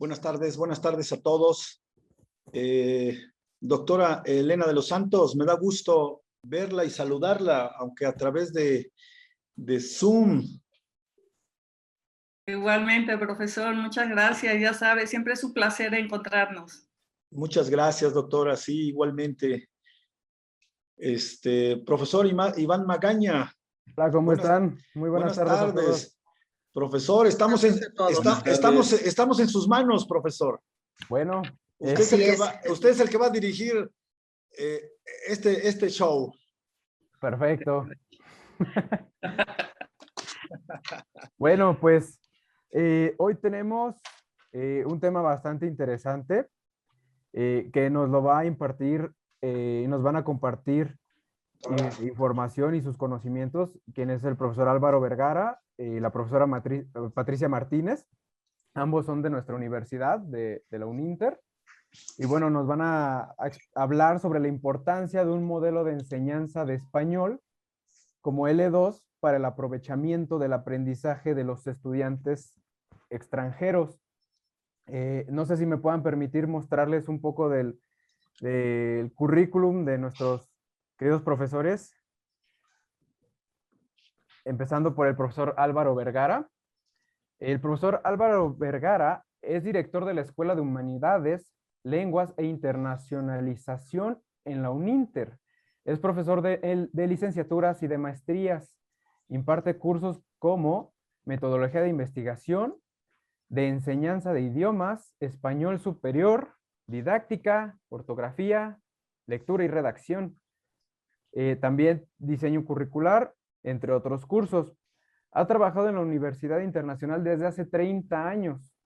Buenas tardes a todos. Doctora Elena de los Santos, me da gusto verla y saludarla, aunque a través de Zoom. Igualmente, profesor, muchas gracias. Ya sabe, siempre es un placer encontrarnos. Muchas gracias, doctora. Sí, igualmente. Profesor Iván Magaña. Hola, ¿cómo están? Muy buenas tardes a todos. Profesor, estamos en sus manos, profesor. Bueno, usted es el que va a dirigir este show. Perfecto. Bueno, pues hoy tenemos un tema bastante interesante que nos lo va a impartir y nos van a compartir información y sus conocimientos, quien es el profesor Álvaro Vergara y la profesora Patricia Martínez. Ambos son de nuestra universidad, de la UNINTER. Y bueno, nos van a hablar sobre la importancia de un modelo de enseñanza de español como L2 para el aprovechamiento del aprendizaje de los estudiantes extranjeros. No sé si me puedan permitir mostrarles un poco del currículum de nuestros queridos profesores, empezando por el profesor Álvaro Vergara. El profesor Álvaro Vergara es director de la Escuela de Humanidades, Lenguas e Internacionalización en la UNINTER. Es profesor de licenciaturas y de maestrías. Imparte cursos como metodología de investigación, de enseñanza de idiomas, español superior, didáctica, ortografía, lectura y redacción. También diseño curricular, entre otros cursos. Ha trabajado en la Universidad Internacional desde hace 30 años.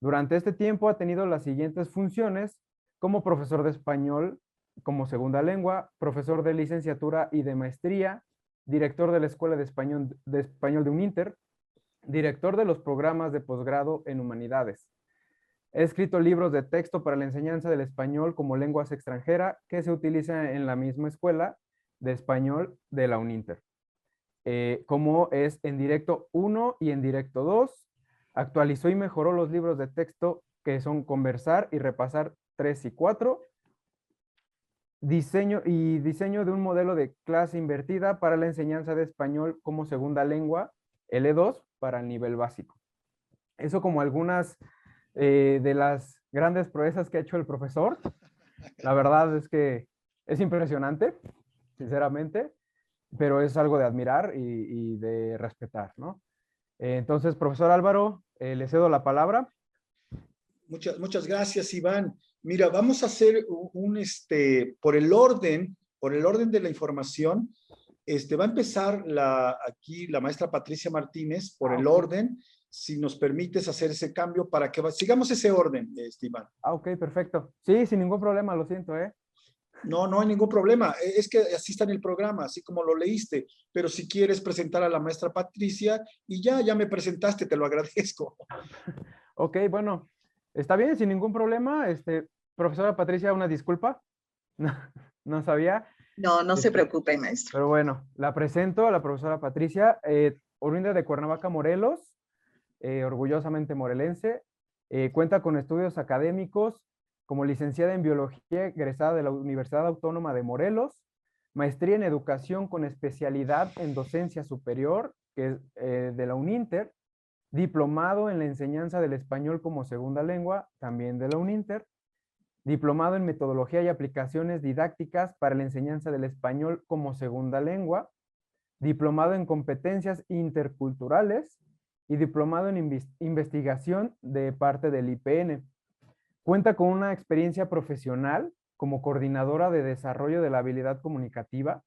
Durante este tiempo ha tenido las siguientes funciones como profesor de español como segunda lengua, profesor de licenciatura y de maestría, director de la Escuela de Español de UNINTER, director de los programas de posgrado en Humanidades. Ha escrito libros de texto para la enseñanza del español como lenguas extranjera que se utiliza en la misma Escuela de Español de la UNINTER. Como es En Directo 1 y En Directo 2, actualizó y mejoró los libros de texto que son Conversar y Repasar 3 y 4, diseño de un modelo de clase invertida para la enseñanza de español como segunda lengua, L2 para el nivel básico. Eso como algunas de las grandes proezas que ha hecho el profesor. La verdad es que es impresionante, sinceramente, pero es algo de admirar y de respetar, ¿no? Entonces, profesor Álvaro, le cedo la palabra. Muchas gracias, Iván. Mira, vamos a hacer por el orden de la información. Va a empezar aquí la maestra Patricia Martínez por el orden. Si nos permites hacer ese cambio para que sigamos ese orden, Iván. Ok, perfecto. Sí, sin ningún problema, lo siento, ¿eh? No hay ningún problema. Es que así está en el programa, así como lo leíste. Pero si quieres presentar a la maestra Patricia y ya me presentaste, te lo agradezco. Ok, bueno, está bien, sin ningún problema. Profesora Patricia, una disculpa. No sabía. No se preocupe, maestro. Pero bueno, la presento a la profesora Patricia, oriunda de Cuernavaca, Morelos, orgullosamente morelense. Cuenta con estudios académicos como licenciada en Biología egresada de la Universidad Autónoma de Morelos, maestría en Educación con especialidad en Docencia Superior, que es de la UNINTER, diplomado en la enseñanza del español como segunda lengua, también de la UNINTER, diplomado en Metodología y Aplicaciones Didácticas para la enseñanza del español como segunda lengua, diplomado en Competencias Interculturales y diplomado en Investigación de parte del IPN. Cuenta con una experiencia profesional como coordinadora de desarrollo de la habilidad comunicativa,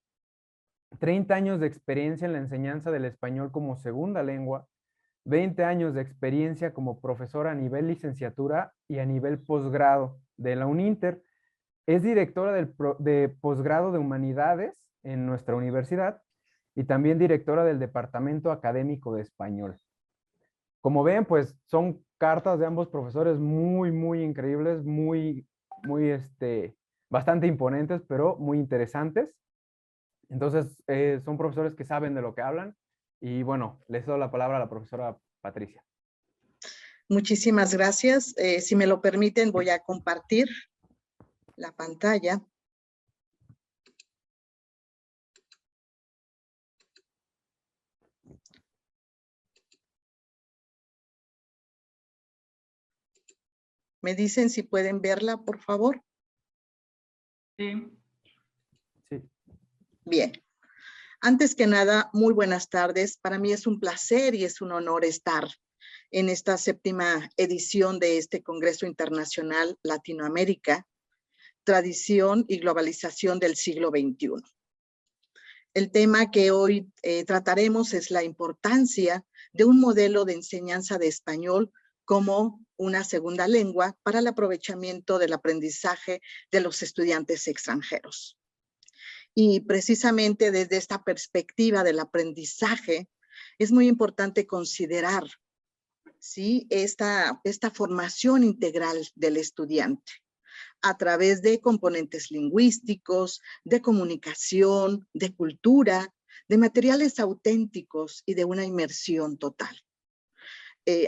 30 años de experiencia en la enseñanza del español como segunda lengua, 20 años de experiencia como profesora a nivel licenciatura y a nivel posgrado de la UNINTER. Es directora de posgrado de Humanidades en nuestra universidad y también directora del Departamento Académico de Español. Como ven, pues son cartas de ambos profesores muy increíbles, bastante imponentes, pero muy interesantes. Entonces, son profesores que saben de lo que hablan. Y bueno, les doy la palabra a la profesora Patricia. Muchísimas gracias. Si me lo permiten, voy a compartir la pantalla. ¿Me dicen si pueden verla, por favor? Sí. Sí. Bien. Antes que nada, muy buenas tardes. Para mí es un placer y es un honor estar en esta 7ª edición de este Congreso Internacional Latinoamérica, Tradición y Globalización del siglo XXI. El tema que hoy trataremos es la importancia de un modelo de enseñanza de español como una segunda lengua para el aprovechamiento del aprendizaje de los estudiantes extranjeros. Y precisamente desde esta perspectiva del aprendizaje, es muy importante considerar, ¿sí?, esta formación integral del estudiante a través de componentes lingüísticos, de comunicación, de cultura, de materiales auténticos y de una inmersión total.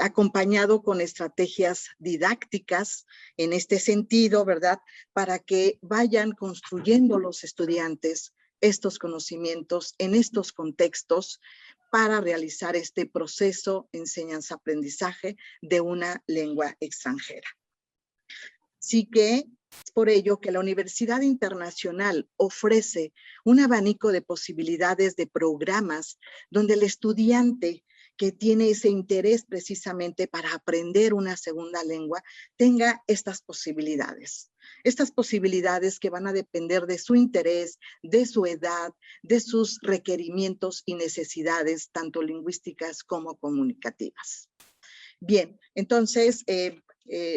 Acompañado con estrategias didácticas en este sentido, ¿verdad? Para que vayan construyendo los estudiantes estos conocimientos en estos contextos para realizar este proceso enseñanza-aprendizaje de una lengua extranjera. Así que es por ello que la Universidad Internacional ofrece un abanico de posibilidades de programas donde el estudiante que tiene ese interés precisamente para aprender una segunda lengua tenga estas posibilidades. Estas posibilidades que van a depender de su interés, de su edad, de sus requerimientos y necesidades, tanto lingüísticas como comunicativas. Bien, entonces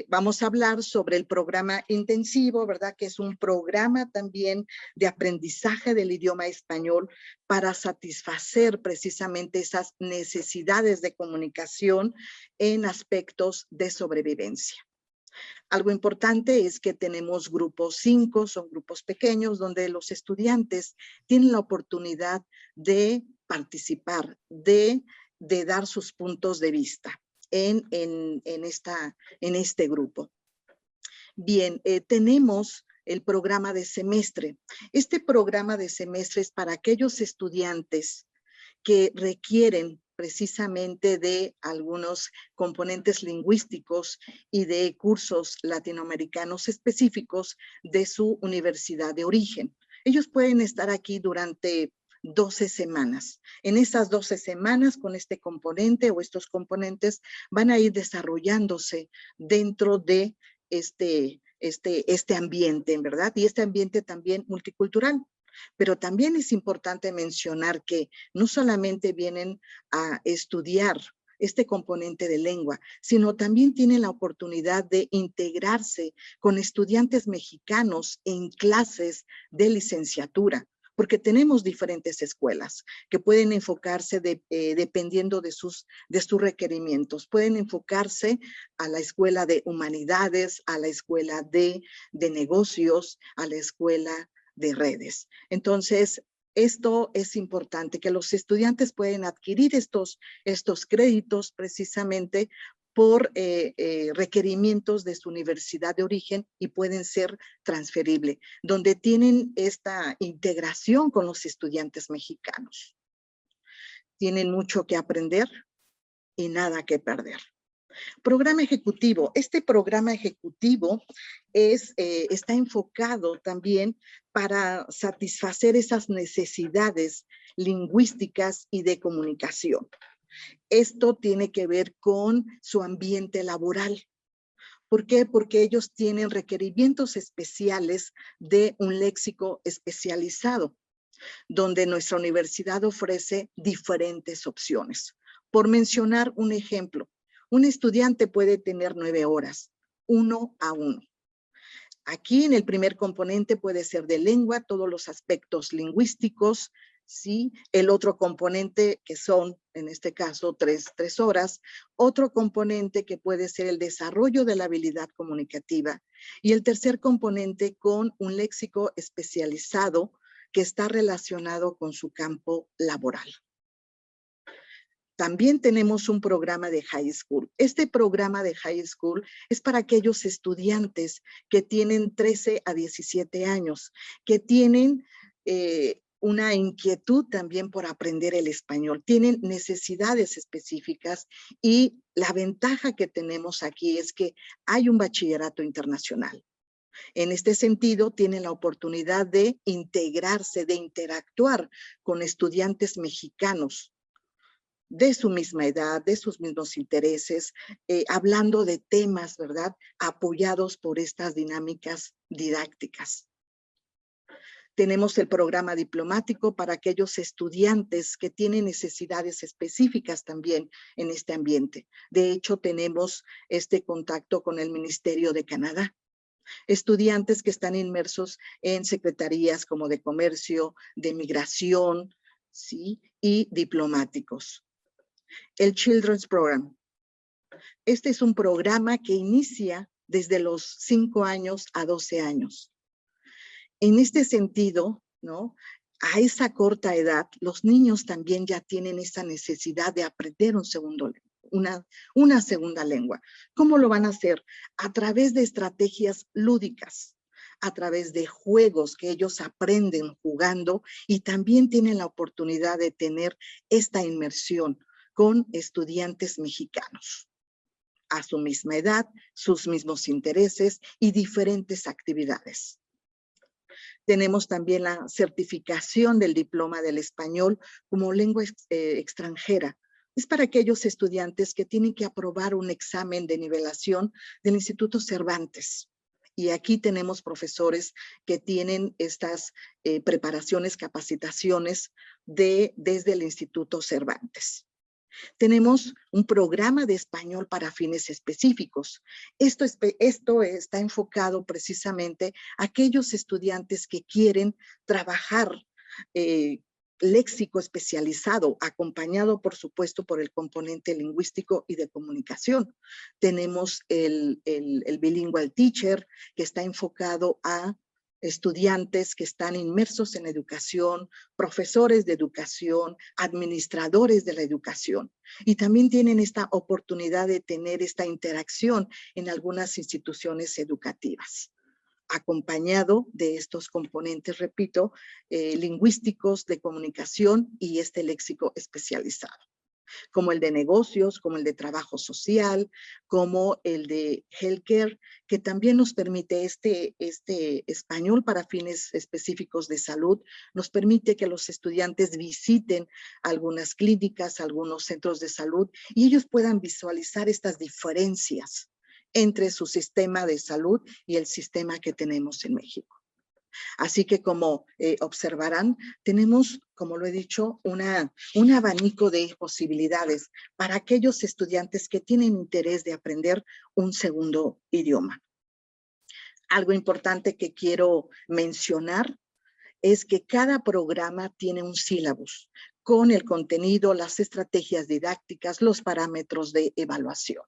vamos a hablar sobre el programa intensivo, ¿verdad? Que es un programa también de aprendizaje del idioma español para satisfacer precisamente esas necesidades de comunicación en aspectos de sobrevivencia. Algo importante es que tenemos grupos 5, son grupos pequeños donde los estudiantes tienen la oportunidad de participar, de dar sus puntos de vista en este grupo. Bien, tenemos el programa de semestre. Este programa de semestre es para aquellos estudiantes que requieren precisamente de algunos componentes lingüísticos y de cursos latinoamericanos específicos de su universidad de origen. Ellos pueden estar aquí durante 12 semanas. En esas 12 semanas con este componente o estos componentes van a ir desarrollándose dentro de este ambiente, ¿verdad? Y este ambiente también multicultural. Pero también es importante mencionar que no solamente vienen a estudiar este componente de lengua, sino también tienen la oportunidad de integrarse con estudiantes mexicanos en clases de licenciatura, porque tenemos diferentes escuelas que pueden enfocarse dependiendo de sus requerimientos. Pueden enfocarse a la escuela de humanidades, a la escuela de negocios, a la escuela de redes. Entonces, esto es importante, que los estudiantes pueden adquirir estos créditos precisamente por requerimientos de su universidad de origen y pueden ser transferibles, donde tienen esta integración con los estudiantes mexicanos. Tienen mucho que aprender y nada que perder. Programa ejecutivo. Este programa ejecutivo está enfocado también para satisfacer esas necesidades lingüísticas y de comunicación. Esto tiene que ver con su ambiente laboral. ¿Por qué? Porque ellos tienen requerimientos especiales de un léxico especializado, donde nuestra universidad ofrece diferentes opciones. Por mencionar un ejemplo, un estudiante puede tener 9 horas, 1 a 1. Aquí en el primer componente puede ser de lengua, todos los aspectos lingüísticos, ¿sí? El otro componente que son, en este caso, 3 horas. Otro componente que puede ser el desarrollo de la habilidad comunicativa. Y el tercer componente con un léxico especializado que está relacionado con su campo laboral. También tenemos un programa de high school. Este programa de high school es para aquellos estudiantes que tienen 13 a 17 años, que tienen una inquietud también por aprender el español, tienen necesidades específicas y la ventaja que tenemos aquí es que hay un bachillerato internacional. En este sentido, tienen la oportunidad de integrarse, de interactuar con estudiantes mexicanos de su misma edad, de sus mismos intereses, hablando de temas, ¿verdad?, apoyados por estas dinámicas didácticas. Tenemos el programa diplomático para aquellos estudiantes que tienen necesidades específicas también en este ambiente. De hecho, tenemos este contacto con el Ministerio de Canadá. Estudiantes que están inmersos en secretarías como de comercio, de migración, ¿sí?, y diplomáticos. El Children's Program. Este es un programa que inicia desde los 5 años a 12 años. En este sentido, ¿no?, a esa corta edad, los niños también ya tienen esa necesidad de aprender una segunda lengua. ¿Cómo lo van a hacer? A través de estrategias lúdicas, a través de juegos que ellos aprenden jugando y también tienen la oportunidad de tener esta inmersión con estudiantes mexicanos a su misma edad, sus mismos intereses y diferentes actividades. Tenemos también la certificación del diploma del español como lengua extranjera. Es para aquellos estudiantes que tienen que aprobar un examen de nivelación del Instituto Cervantes. Y aquí tenemos profesores que tienen estas preparaciones, capacitaciones desde el Instituto Cervantes. Tenemos un programa de español para fines específicos. Esto está enfocado precisamente a aquellos estudiantes que quieren trabajar léxico especializado, acompañado, por supuesto, por el componente lingüístico y de comunicación. Tenemos el Bilingual Teacher, que está enfocado a estudiantes que están inmersos en educación, profesores de educación, administradores de la educación. Y también tienen esta oportunidad de tener esta interacción en algunas instituciones educativas, acompañado de estos componentes, repito, lingüísticos, de comunicación y este léxico especializado, como el de negocios, como el de trabajo social, como el de healthcare, que también nos permite este español para fines específicos de salud, nos permite que los estudiantes visiten algunas clínicas, algunos centros de salud y ellos puedan visualizar estas diferencias entre su sistema de salud y el sistema que tenemos en México. Así que, como observarán, tenemos, como lo he dicho, un abanico de posibilidades para aquellos estudiantes que tienen interés de aprender un segundo idioma. Algo importante que quiero mencionar es que cada programa tiene un sílabus con el contenido, las estrategias didácticas, los parámetros de evaluación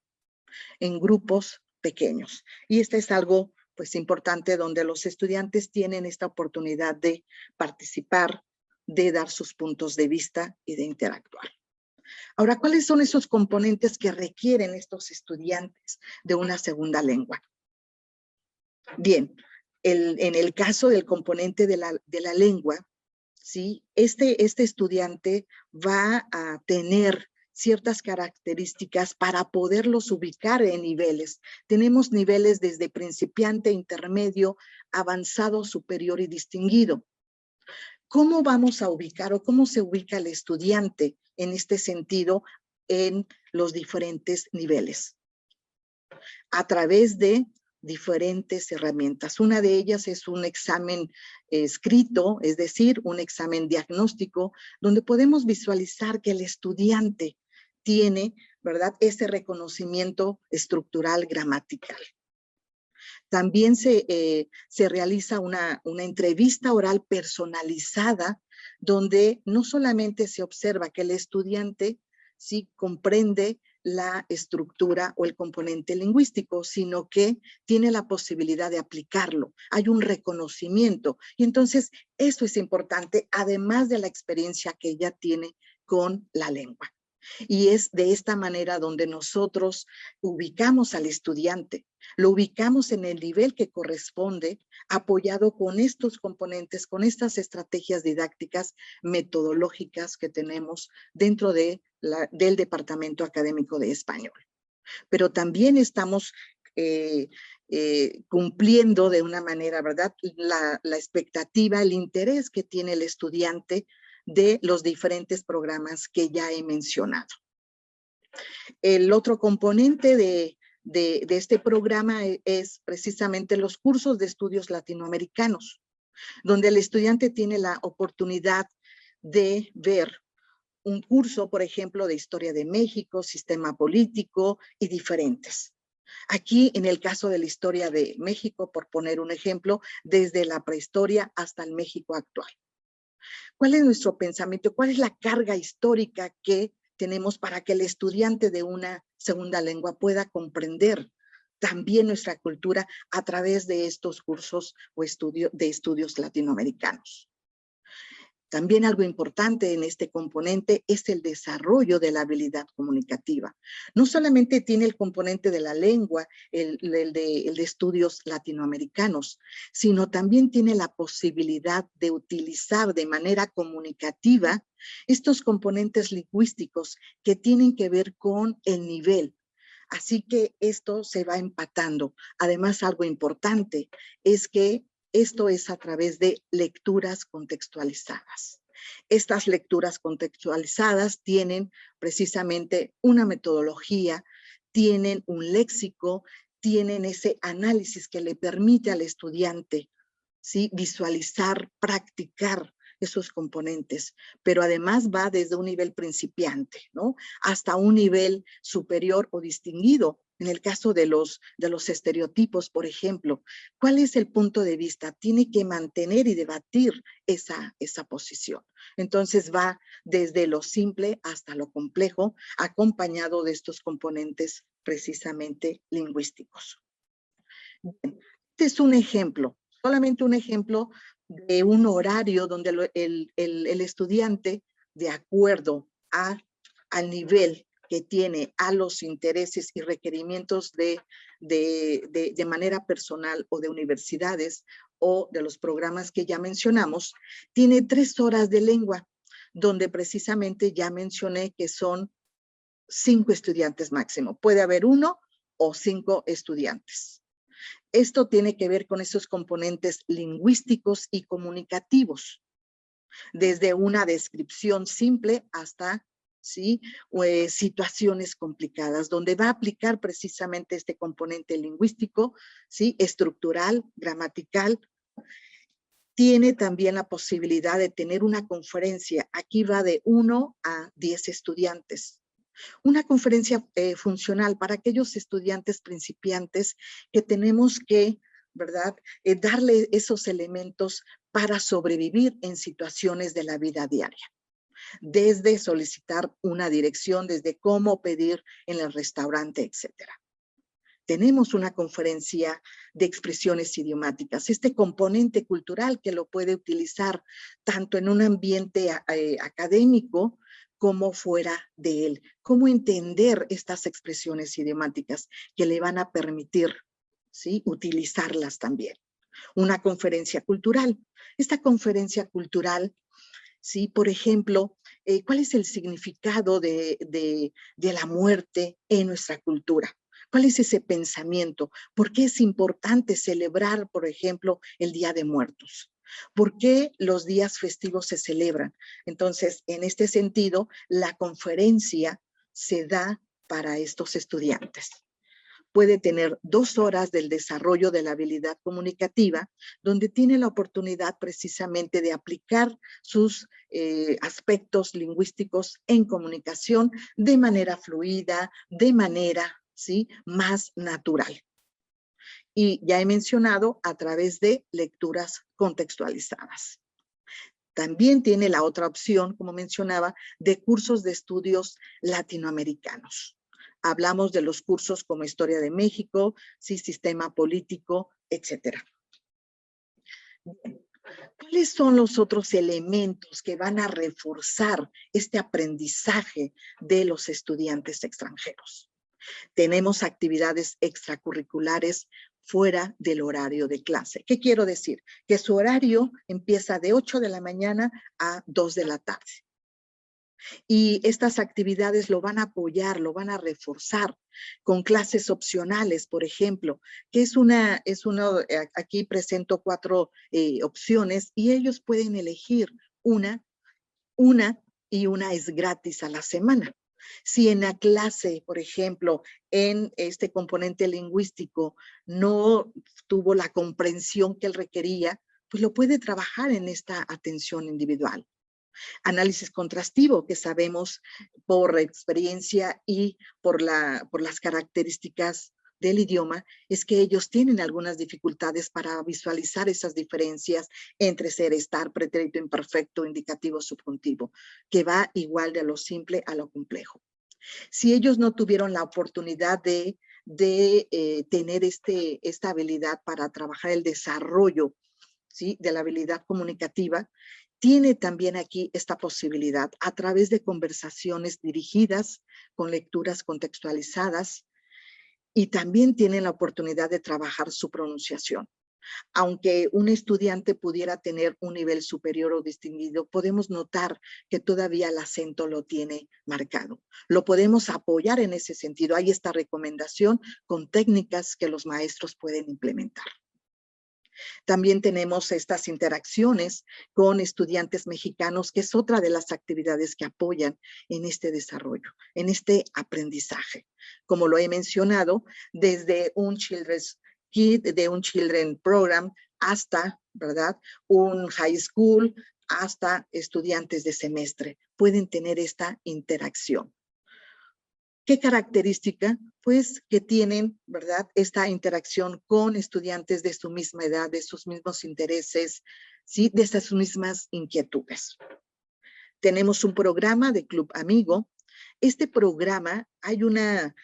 en grupos pequeños. Y este es algo pues importante, donde los estudiantes tienen esta oportunidad de participar, de dar sus puntos de vista y de interactuar. Ahora, ¿cuáles son esos componentes que requieren estos estudiantes de una segunda lengua? Bien, en el caso del componente de la lengua, ¿sí?, este estudiante va a tener ciertas características para poderlos ubicar en niveles. Tenemos niveles desde principiante, intermedio, avanzado, superior y distinguido. ¿Cómo vamos a ubicar o cómo se ubica el estudiante en este sentido en los diferentes niveles? A través de diferentes herramientas. Una de ellas es un examen escrito, es decir, un examen diagnóstico, donde podemos visualizar que el estudiante tiene, ¿verdad?, ese reconocimiento estructural gramatical. También se realiza una entrevista oral personalizada, donde no solamente se observa que el estudiante sí comprende la estructura o el componente lingüístico, sino que tiene la posibilidad de aplicarlo. Hay un reconocimiento. Y entonces eso es importante, además de la experiencia que ella tiene con la lengua. Y es de esta manera donde nosotros ubicamos al estudiante, lo ubicamos en el nivel que corresponde, apoyado con estos componentes, con estas estrategias didácticas, metodológicas que tenemos dentro del Departamento Académico de Español. Pero también estamos cumpliendo de una manera, ¿verdad?, la expectativa, el interés que tiene el estudiante de los diferentes programas que ya he mencionado. El otro componente de este programa es precisamente los cursos de estudios latinoamericanos, donde el estudiante tiene la oportunidad de ver un curso, por ejemplo, de Historia de México, Sistema Político y diferentes. Aquí, en el caso de la Historia de México, por poner un ejemplo, desde la prehistoria hasta el México actual. ¿Cuál es nuestro pensamiento? ¿Cuál es la carga histórica que tenemos para que el estudiante de una segunda lengua pueda comprender también nuestra cultura a través de estos cursos o estudios latinoamericanos? También algo importante en este componente es el desarrollo de la habilidad comunicativa. No solamente tiene el componente de la lengua, el de estudios latinoamericanos, sino también tiene la posibilidad de utilizar de manera comunicativa estos componentes lingüísticos que tienen que ver con el nivel. Así que esto se va empatando. Además, algo importante es que esto es a través de lecturas contextualizadas. Estas lecturas contextualizadas tienen precisamente una metodología, tienen un léxico, tienen ese análisis que le permite al estudiante, ¿sí?, visualizar, practicar esos componentes, pero además va desde un nivel principiante, ¿no?, hasta un nivel superior o distinguido. En el caso de los estereotipos, por ejemplo, ¿cuál es el punto de vista? Tiene que mantener y debatir esa posición. Entonces va desde lo simple hasta lo complejo, acompañado de estos componentes precisamente lingüísticos. Este es un ejemplo, solamente un ejemplo de un horario donde el estudiante, de acuerdo al nivel que tiene, a los intereses y requerimientos de manera personal o de universidades o de los programas que ya mencionamos, tiene 3 horas de lengua, donde precisamente ya mencioné que son 5 estudiantes máximo. Puede haber 1 o 5 estudiantes. Esto tiene que ver con esos componentes lingüísticos y comunicativos, desde una descripción simple hasta, ¿sí?, situaciones complicadas, donde va a aplicar precisamente este componente lingüístico, ¿sí?, estructural, gramatical. Tiene también la posibilidad de tener una conferencia. Aquí va de 1 a 10 estudiantes. Una conferencia funcional para aquellos estudiantes principiantes que tenemos que, ¿verdad?, darle esos elementos para sobrevivir en situaciones de la vida diaria. Desde solicitar una dirección, desde cómo pedir en el restaurante, etcétera. Tenemos una conferencia de expresiones idiomáticas, este componente cultural que lo puede utilizar tanto en un ambiente académico como fuera de él. Cómo entender estas expresiones idiomáticas que le van a permitir, ¿sí?, utilizarlas también. Una conferencia cultural. Esta conferencia cultural, ¿sí?, por ejemplo, ¿cuál es el significado de la muerte en nuestra cultura? ¿Cuál es ese pensamiento? ¿Por qué es importante celebrar, por ejemplo, el Día de Muertos? ¿Por qué los días festivos se celebran? Entonces, en este sentido, la conferencia se da para estos estudiantes. Puede tener 2 horas del desarrollo de la habilidad comunicativa, donde tiene la oportunidad precisamente de aplicar sus aspectos lingüísticos en comunicación de manera fluida, de manera, ¿sí?, más natural. Y ya he mencionado a través de lecturas contextualizadas. También tiene la otra opción, como mencionaba, de cursos de estudios latinoamericanos. Hablamos de los cursos como Historia de México, ¿sí?, Sistema Político, etcétera. ¿Cuál ¿Cuáles son los otros elementos que van a reforzar este aprendizaje de los estudiantes extranjeros? Tenemos actividades extracurriculares fuera del horario de clase. ¿Qué quiero decir? Que su horario empieza de 8 de la mañana a 2 de la tarde. Y estas actividades lo van a apoyar, lo van a reforzar con clases opcionales, por ejemplo, que aquí presento 4 opciones y ellos pueden elegir una y una es gratis a la semana. Si en la clase, por ejemplo, en este componente lingüístico no tuvo la comprensión que él requería, pues lo puede trabajar en esta atención individual. Análisis contrastivo, que sabemos por experiencia y por las características del idioma, es que ellos tienen algunas dificultades para visualizar esas diferencias entre ser, estar, pretérito imperfecto, indicativo, subjuntivo, que va igual de lo simple a lo complejo. Si ellos no tuvieron la oportunidad de tener esta habilidad para trabajar el desarrollo, ¿sí?, de la habilidad comunicativa, tiene también aquí esta posibilidad a través de conversaciones dirigidas con lecturas contextualizadas y también tiene la oportunidad de trabajar su pronunciación. Aunque un estudiante pudiera tener un nivel superior o distinguido, podemos notar que todavía el acento lo tiene marcado. Lo podemos apoyar en ese sentido. Hay esta recomendación con técnicas que los maestros pueden implementar. También tenemos estas interacciones con estudiantes mexicanos, que es otra de las actividades que apoyan en este desarrollo, en este aprendizaje. Como lo he mencionado, desde un Children's Kit, de un Children Program, hasta, ¿verdad?, un high school, hasta estudiantes de semestre. Pueden tener esta interacción. ¿Qué característica? Pues que tienen, ¿verdad?, esta interacción con estudiantes de su misma edad, de sus mismos intereses, ¿sí?, de estas mismas inquietudes. Tenemos un programa de Club Amigo. Este programa, hay una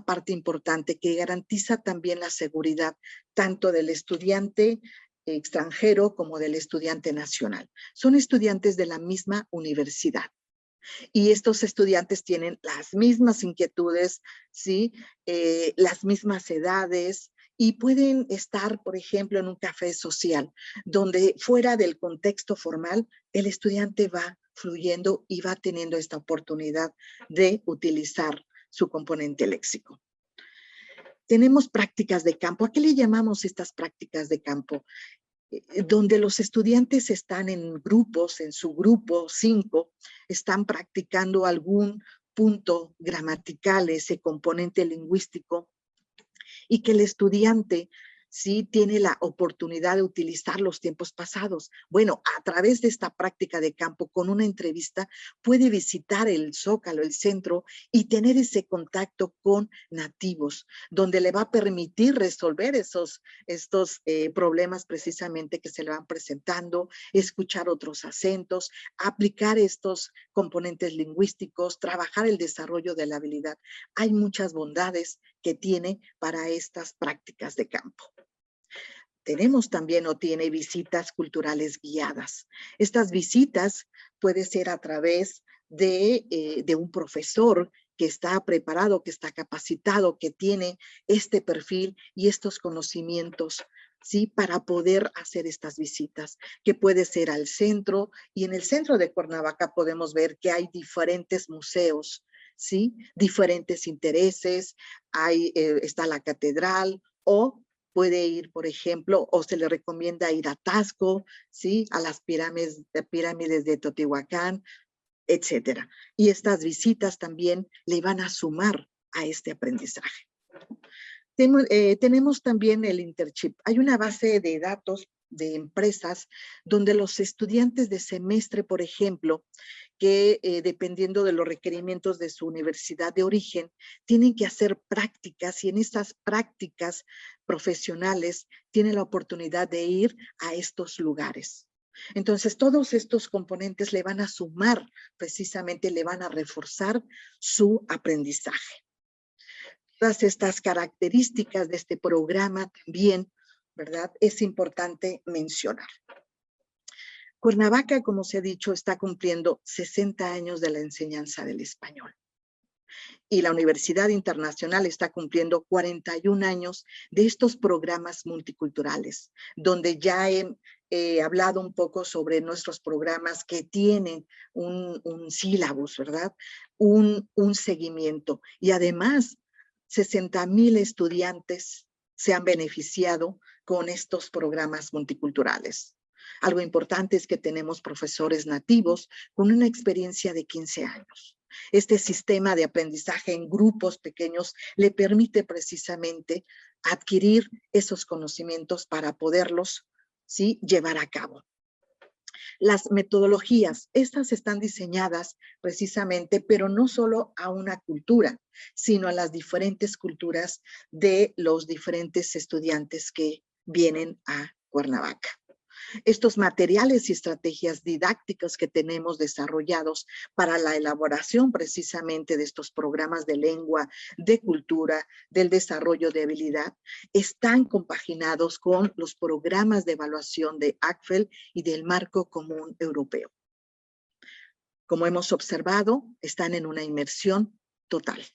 parte importante que garantiza también la seguridad tanto del estudiante extranjero como del estudiante nacional. Son estudiantes de la misma universidad. Y estos estudiantes tienen las mismas inquietudes, ¿sí?, las mismas edades, y pueden estar, por ejemplo, en un café social, donde fuera del contexto formal, el estudiante va fluyendo y va teniendo esta oportunidad de utilizar su componente léxico. Tenemos prácticas de campo. ¿A qué le llamamos estas prácticas de campo? Donde los estudiantes están en grupos, en su grupo 5, están practicando algún punto gramatical, ese componente lingüístico, y que el estudiante sí tiene la oportunidad de utilizar los tiempos pasados. Bueno, a través de esta práctica de campo, con una entrevista, puede visitar el Zócalo, el centro, y tener ese contacto con nativos, donde le va a permitir resolver estos problemas precisamente que se le van presentando, escuchar otros acentos, aplicar estos componentes lingüísticos, trabajar el desarrollo de la habilidad. Hay muchas bondades que tiene para estas prácticas de campo. Tenemos también o tiene visitas culturales guiadas. Estas visitas puede ser a través de un profesor que está preparado, que está capacitado, que tiene este perfil y estos conocimientos, ¿sí?, para poder hacer estas visitas, que puede ser al centro. Y en el centro de Cuernavaca podemos ver que hay diferentes museos, ¿sí?, diferentes intereses. Está la catedral, o puede ir, por ejemplo, o se le recomienda ir a Taxco, ¿sí?, a las pirámides de Teotihuacán, etcétera. Y estas visitas también le van a sumar a este aprendizaje. Tenemos también el Interchip. Hay una base de datos de empresas donde los estudiantes de semestre, por ejemplo, que dependiendo de los requerimientos de su universidad de origen, tienen que hacer prácticas, y en estas prácticas profesionales tienen la oportunidad de ir a estos lugares. Entonces, todos estos componentes le van a sumar, precisamente le van a reforzar su aprendizaje. Todas estas características de este programa también, ¿verdad?, es importante mencionar. Cuernavaca, como se ha dicho, está cumpliendo 60 años de la enseñanza del español. Y la Universidad Internacional está cumpliendo 41 años de estos programas multiculturales, donde ya he hablado un poco sobre nuestros programas que tienen un sílabus, ¿verdad? Un seguimiento. Y además, 60,000 estudiantes se han beneficiado con estos programas multiculturales. Algo importante es que tenemos profesores nativos con una experiencia de 15 años. Este sistema de aprendizaje en grupos pequeños le permite precisamente adquirir esos conocimientos para poderlos, ¿sí?, llevar a cabo. Las metodologías, estas están diseñadas precisamente, pero no solo a una cultura, sino a las diferentes culturas de los diferentes estudiantes que vienen a Cuernavaca. Estos materiales y estrategias didácticas que tenemos desarrollados para la elaboración precisamente de estos programas de lengua, de cultura, del desarrollo de habilidad, están compaginados con los programas de evaluación de ACFEL y del Marco Común Europeo. Como hemos observado, están en una inmersión total.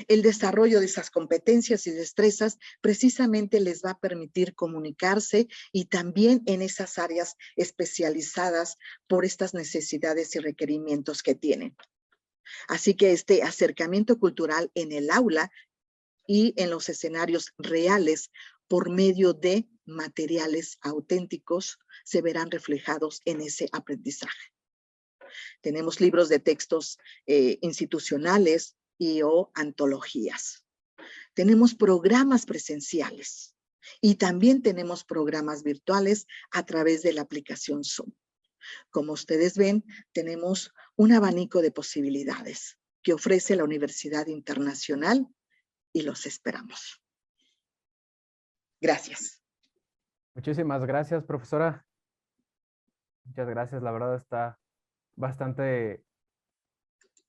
El desarrollo de esas competencias y destrezas precisamente les va a permitir comunicarse y también en esas áreas especializadas por estas necesidades y requerimientos que tienen. Así que este acercamiento cultural en el aula y en los escenarios reales por medio de materiales auténticos se verán reflejados en ese aprendizaje. Tenemos libros de textos institucionales o antologías. Tenemos programas presenciales y también tenemos programas virtuales a través de la aplicación Zoom. Como ustedes ven, tenemos un abanico de posibilidades que ofrece la Universidad Internacional y los esperamos. Gracias. Muchísimas gracias, profesora. Muchas gracias, la verdad está bastante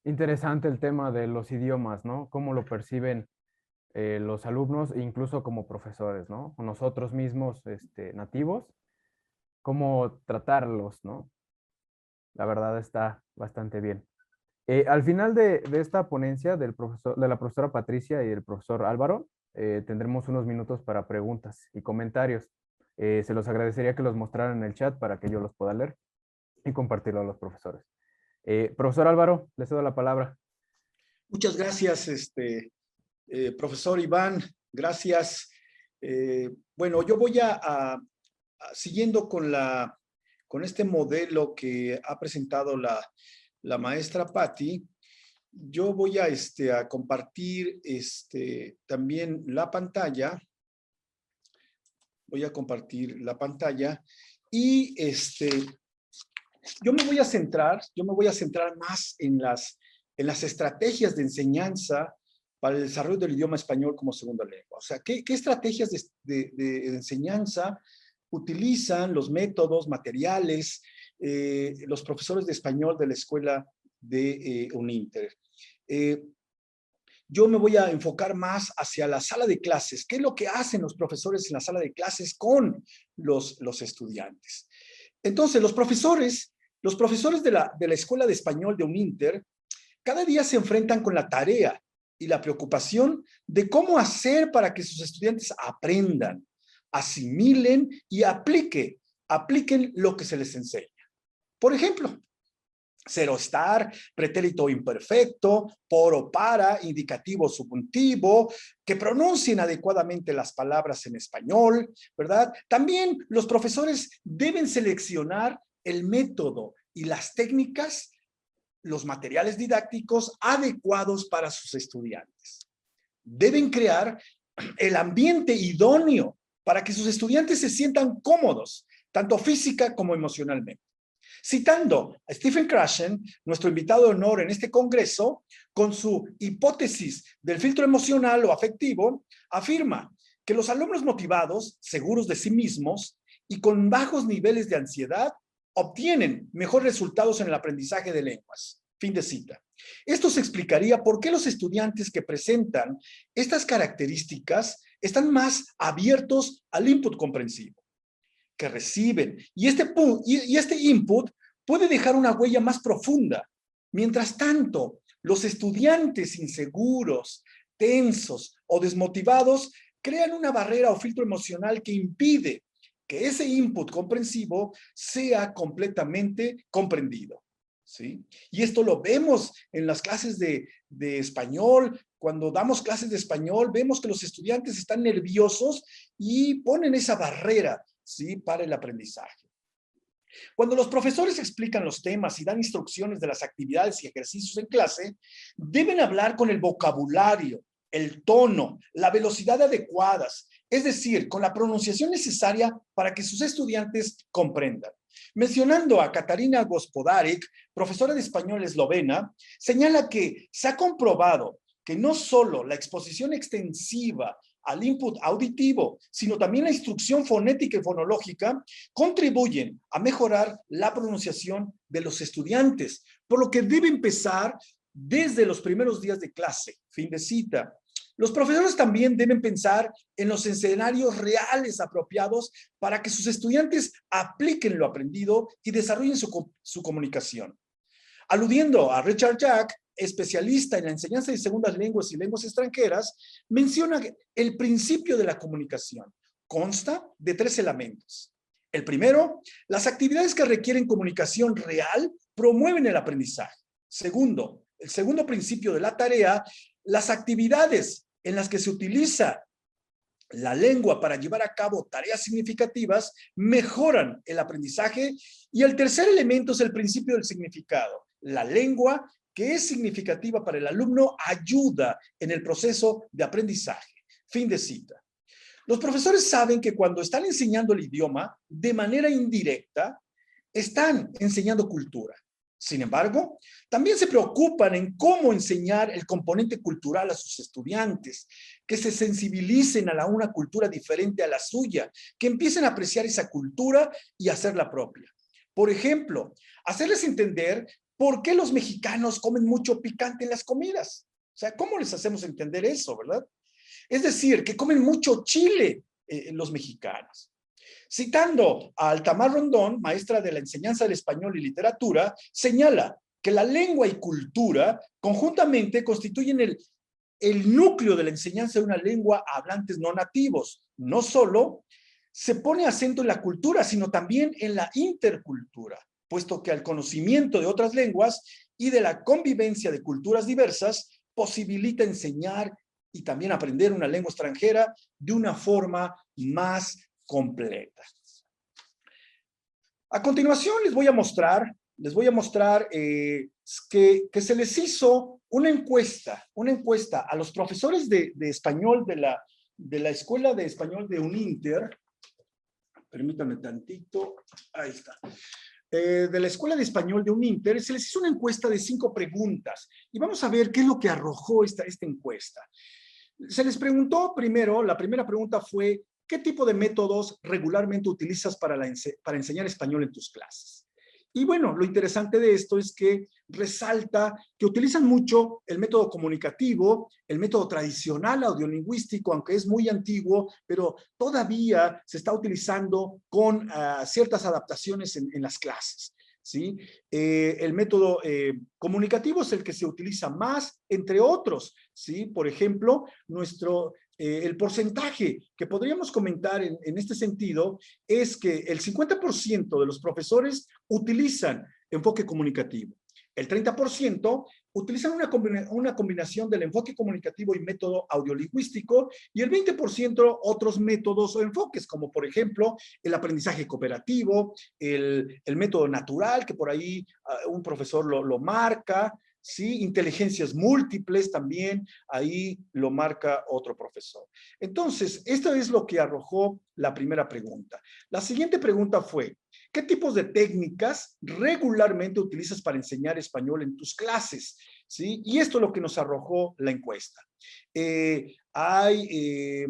interesante el tema de los idiomas, ¿no? Cómo lo perciben los alumnos e incluso como profesores, ¿no? Nosotros mismos, nativos, cómo tratarlos, ¿no? La verdad está bastante bien. Al final de esta ponencia de la profesora Patricia y del profesor Álvaro, tendremos unos minutos para preguntas y comentarios. Se los agradecería que los mostraran en el chat para que yo los pueda leer y compartirlo a los profesores. Profesor Álvaro, le cedo la palabra. Muchas gracias, profesor Iván. Gracias. Bueno, yo voy siguiendo con este modelo que ha presentado la maestra Patti. Yo voy a compartir también la pantalla. Voy a compartir la pantalla y yo me voy a centrar más en las estrategias de enseñanza para el desarrollo del idioma español como segunda lengua. O sea, ¿qué estrategias de enseñanza utilizan los métodos, materiales, los profesores de español de la escuela de UNINTER? Yo me voy a enfocar más hacia la sala de clases. ¿Qué es lo que hacen los profesores en la sala de clases con los estudiantes? Entonces, los profesores de la escuela de español de UNINTER cada día se enfrentan con la tarea y la preocupación de cómo hacer para que sus estudiantes aprendan, asimilen y apliquen lo que se les enseña. Por ejemplo, cero estar, pretérito imperfecto, por o para, indicativo subjuntivo, que pronuncien adecuadamente las palabras en español, ¿verdad? También los profesores deben seleccionar el método y las técnicas, los materiales didácticos adecuados para sus estudiantes. Deben crear el ambiente idóneo para que sus estudiantes se sientan cómodos, tanto física como emocionalmente. Citando a Stephen Krashen, nuestro invitado de honor en este congreso, con su hipótesis del filtro emocional o afectivo, afirma que los alumnos motivados, seguros de sí mismos y con bajos niveles de ansiedad obtienen mejores resultados en el aprendizaje de lenguas. Fin de cita. Esto se explicaría por qué los estudiantes que presentan estas características están más abiertos al input comprensivo. que reciben. Y este input puede dejar una huella más profunda. Mientras tanto, los estudiantes inseguros, tensos o desmotivados crean una barrera o filtro emocional que impide que ese input comprensivo sea completamente comprendido, ¿sí? Y esto lo vemos en las clases de español. Cuando damos clases de español, vemos que los estudiantes están nerviosos y ponen esa barrera, ¿sí?, para el aprendizaje. Cuando los profesores explican los temas y dan instrucciones de las actividades y ejercicios en clase, deben hablar con el vocabulario, el tono, la velocidad adecuadas, es decir, con la pronunciación necesaria para que sus estudiantes comprendan. Mencionando a Katarina Gospodáric, profesora de español eslovena, señala que se ha comprobado que no solo la exposición extensiva al input auditivo, sino también la instrucción fonética y fonológica contribuyen a mejorar la pronunciación de los estudiantes, por lo que debe empezar desde los primeros días de clase, fin de cita. Los profesores también deben pensar en los escenarios reales apropiados para que sus estudiantes apliquen lo aprendido y desarrollen su comunicación. Aludiendo a Richard Jack, especialista en la enseñanza de segundas lenguas y lenguas extranjeras, menciona que el principio de la comunicación consta de 3 elementos. El primero, las actividades que requieren comunicación real promueven el aprendizaje. Segundo, el segundo principio de la tarea, las actividades en las que se utiliza la lengua para llevar a cabo tareas significativas mejoran el aprendizaje. Y el tercer elemento es el principio del significado. La lengua que es significativa para el alumno ayuda en el proceso de aprendizaje. Fin de cita. Los profesores saben que cuando están enseñando el idioma de manera indirecta, están enseñando cultura. Sin embargo, también se preocupan en cómo enseñar el componente cultural a sus estudiantes, que se sensibilicen a una cultura diferente a la suya, que empiecen a apreciar esa cultura y hacerla propia. Por ejemplo, hacerles entender por qué los mexicanos comen mucho picante en las comidas. O sea, ¿cómo les hacemos entender eso, verdad? Es decir, que comen mucho chile los mexicanos. Citando a Altamar Rondón, maestra de la enseñanza del español y literatura, señala que la lengua y cultura conjuntamente constituyen el núcleo de la enseñanza de una lengua a hablantes no nativos. No solo se pone acento en la cultura, sino también en la intercultura, puesto que al conocimiento de otras lenguas y de la convivencia de culturas diversas posibilita enseñar y también aprender una lengua extranjera de una forma más completa. A continuación les voy a mostrar que se les hizo una encuesta a los profesores de español de la Escuela de Español de Uninter. Permítanme tantito, ahí está. De la Escuela de Español de Uninter, se les hizo una encuesta de 5 preguntas y vamos a ver qué es lo que arrojó esta encuesta. Se les preguntó primero, la primera pregunta fue, ¿qué tipo de métodos regularmente utilizas para enseñar español en tus clases? Y bueno, lo interesante de esto es que resalta que utilizan mucho el método comunicativo, el método tradicional audiolingüístico, aunque es muy antiguo, pero todavía se está utilizando con ciertas adaptaciones en las clases, ¿sí? El método comunicativo es el que se utiliza más, entre otros, ¿sí? Por ejemplo, el porcentaje que podríamos comentar en este sentido es que el 50% de los profesores utilizan enfoque comunicativo. El 30% utilizan una combinación del enfoque comunicativo y método audiolingüístico y el 20% otros métodos o enfoques, como por ejemplo el aprendizaje cooperativo, el método natural, que por ahí un profesor lo marca, ¿sí? Inteligencias múltiples también, ahí lo marca otro profesor. Entonces, esto es lo que arrojó la primera pregunta. La siguiente pregunta fue, ¿qué tipos de técnicas regularmente utilizas para enseñar español en tus clases? ¿Sí? Y esto es lo que nos arrojó la encuesta. Hay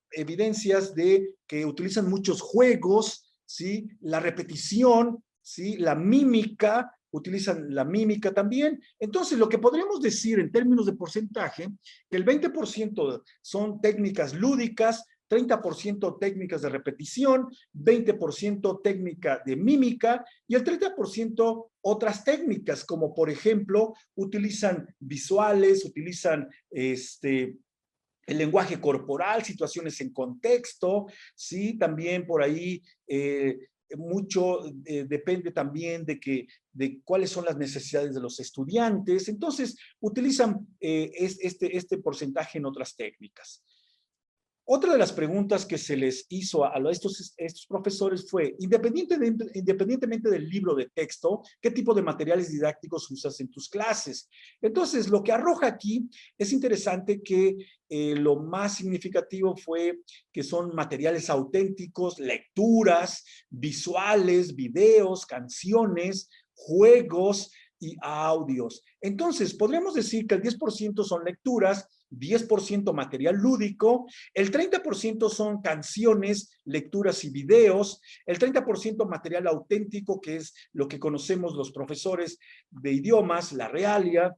evidencias de que utilizan muchos juegos, ¿sí? La repetición, ¿sí? La mímica, utilizan la mímica también. Entonces, lo que podríamos decir en términos de porcentaje, que el 20% son técnicas lúdicas, 30% técnicas de repetición, 20% técnica de mímica y el 30% otras técnicas, como por ejemplo, utilizan visuales, utilizan el lenguaje corporal, situaciones en contexto, ¿sí? También por ahí mucho depende también de cuáles son las necesidades de los estudiantes. Entonces, utilizan este porcentaje en otras técnicas. Otra de las preguntas que se les hizo a estos profesores fue, independientemente del libro de texto, ¿qué tipo de materiales didácticos usas en tus clases? Entonces, lo que arroja aquí es interesante que lo más significativo fue que son materiales auténticos, lecturas, visuales, videos, canciones, juegos y audios. Entonces, podríamos decir que el 10% son lecturas, 10% material lúdico, el 30% son canciones, lecturas y videos, el 30% material auténtico, que es lo que conocemos los profesores de idiomas, la realia,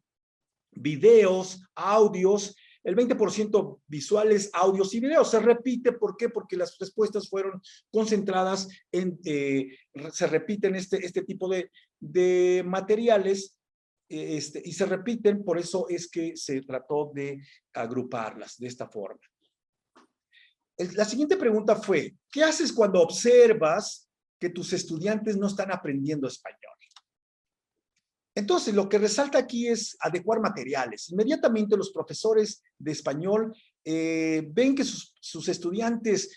videos, audios, el 20% visuales, audios y videos. Se repite, ¿por qué? Porque las respuestas fueron concentradas se repiten este tipo de materiales y se repiten, por eso es que se trató de agruparlas de esta forma. La siguiente pregunta fue, ¿qué haces cuando observas que tus estudiantes no están aprendiendo español? Entonces, lo que resalta aquí es adecuar materiales. Inmediatamente los profesores de español ven que sus estudiantes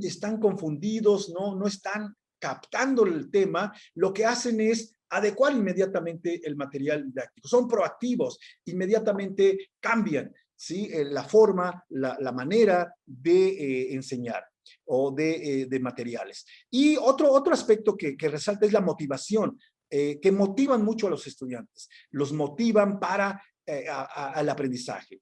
están confundidos, no están captando el tema, lo que hacen es adecuar inmediatamente el material didáctico. Son proactivos, inmediatamente cambian, ¿sí? La forma, la manera de enseñar o de materiales. Y otro aspecto que resalta es la motivación. Que motivan mucho a los estudiantes, los motivan para al aprendizaje.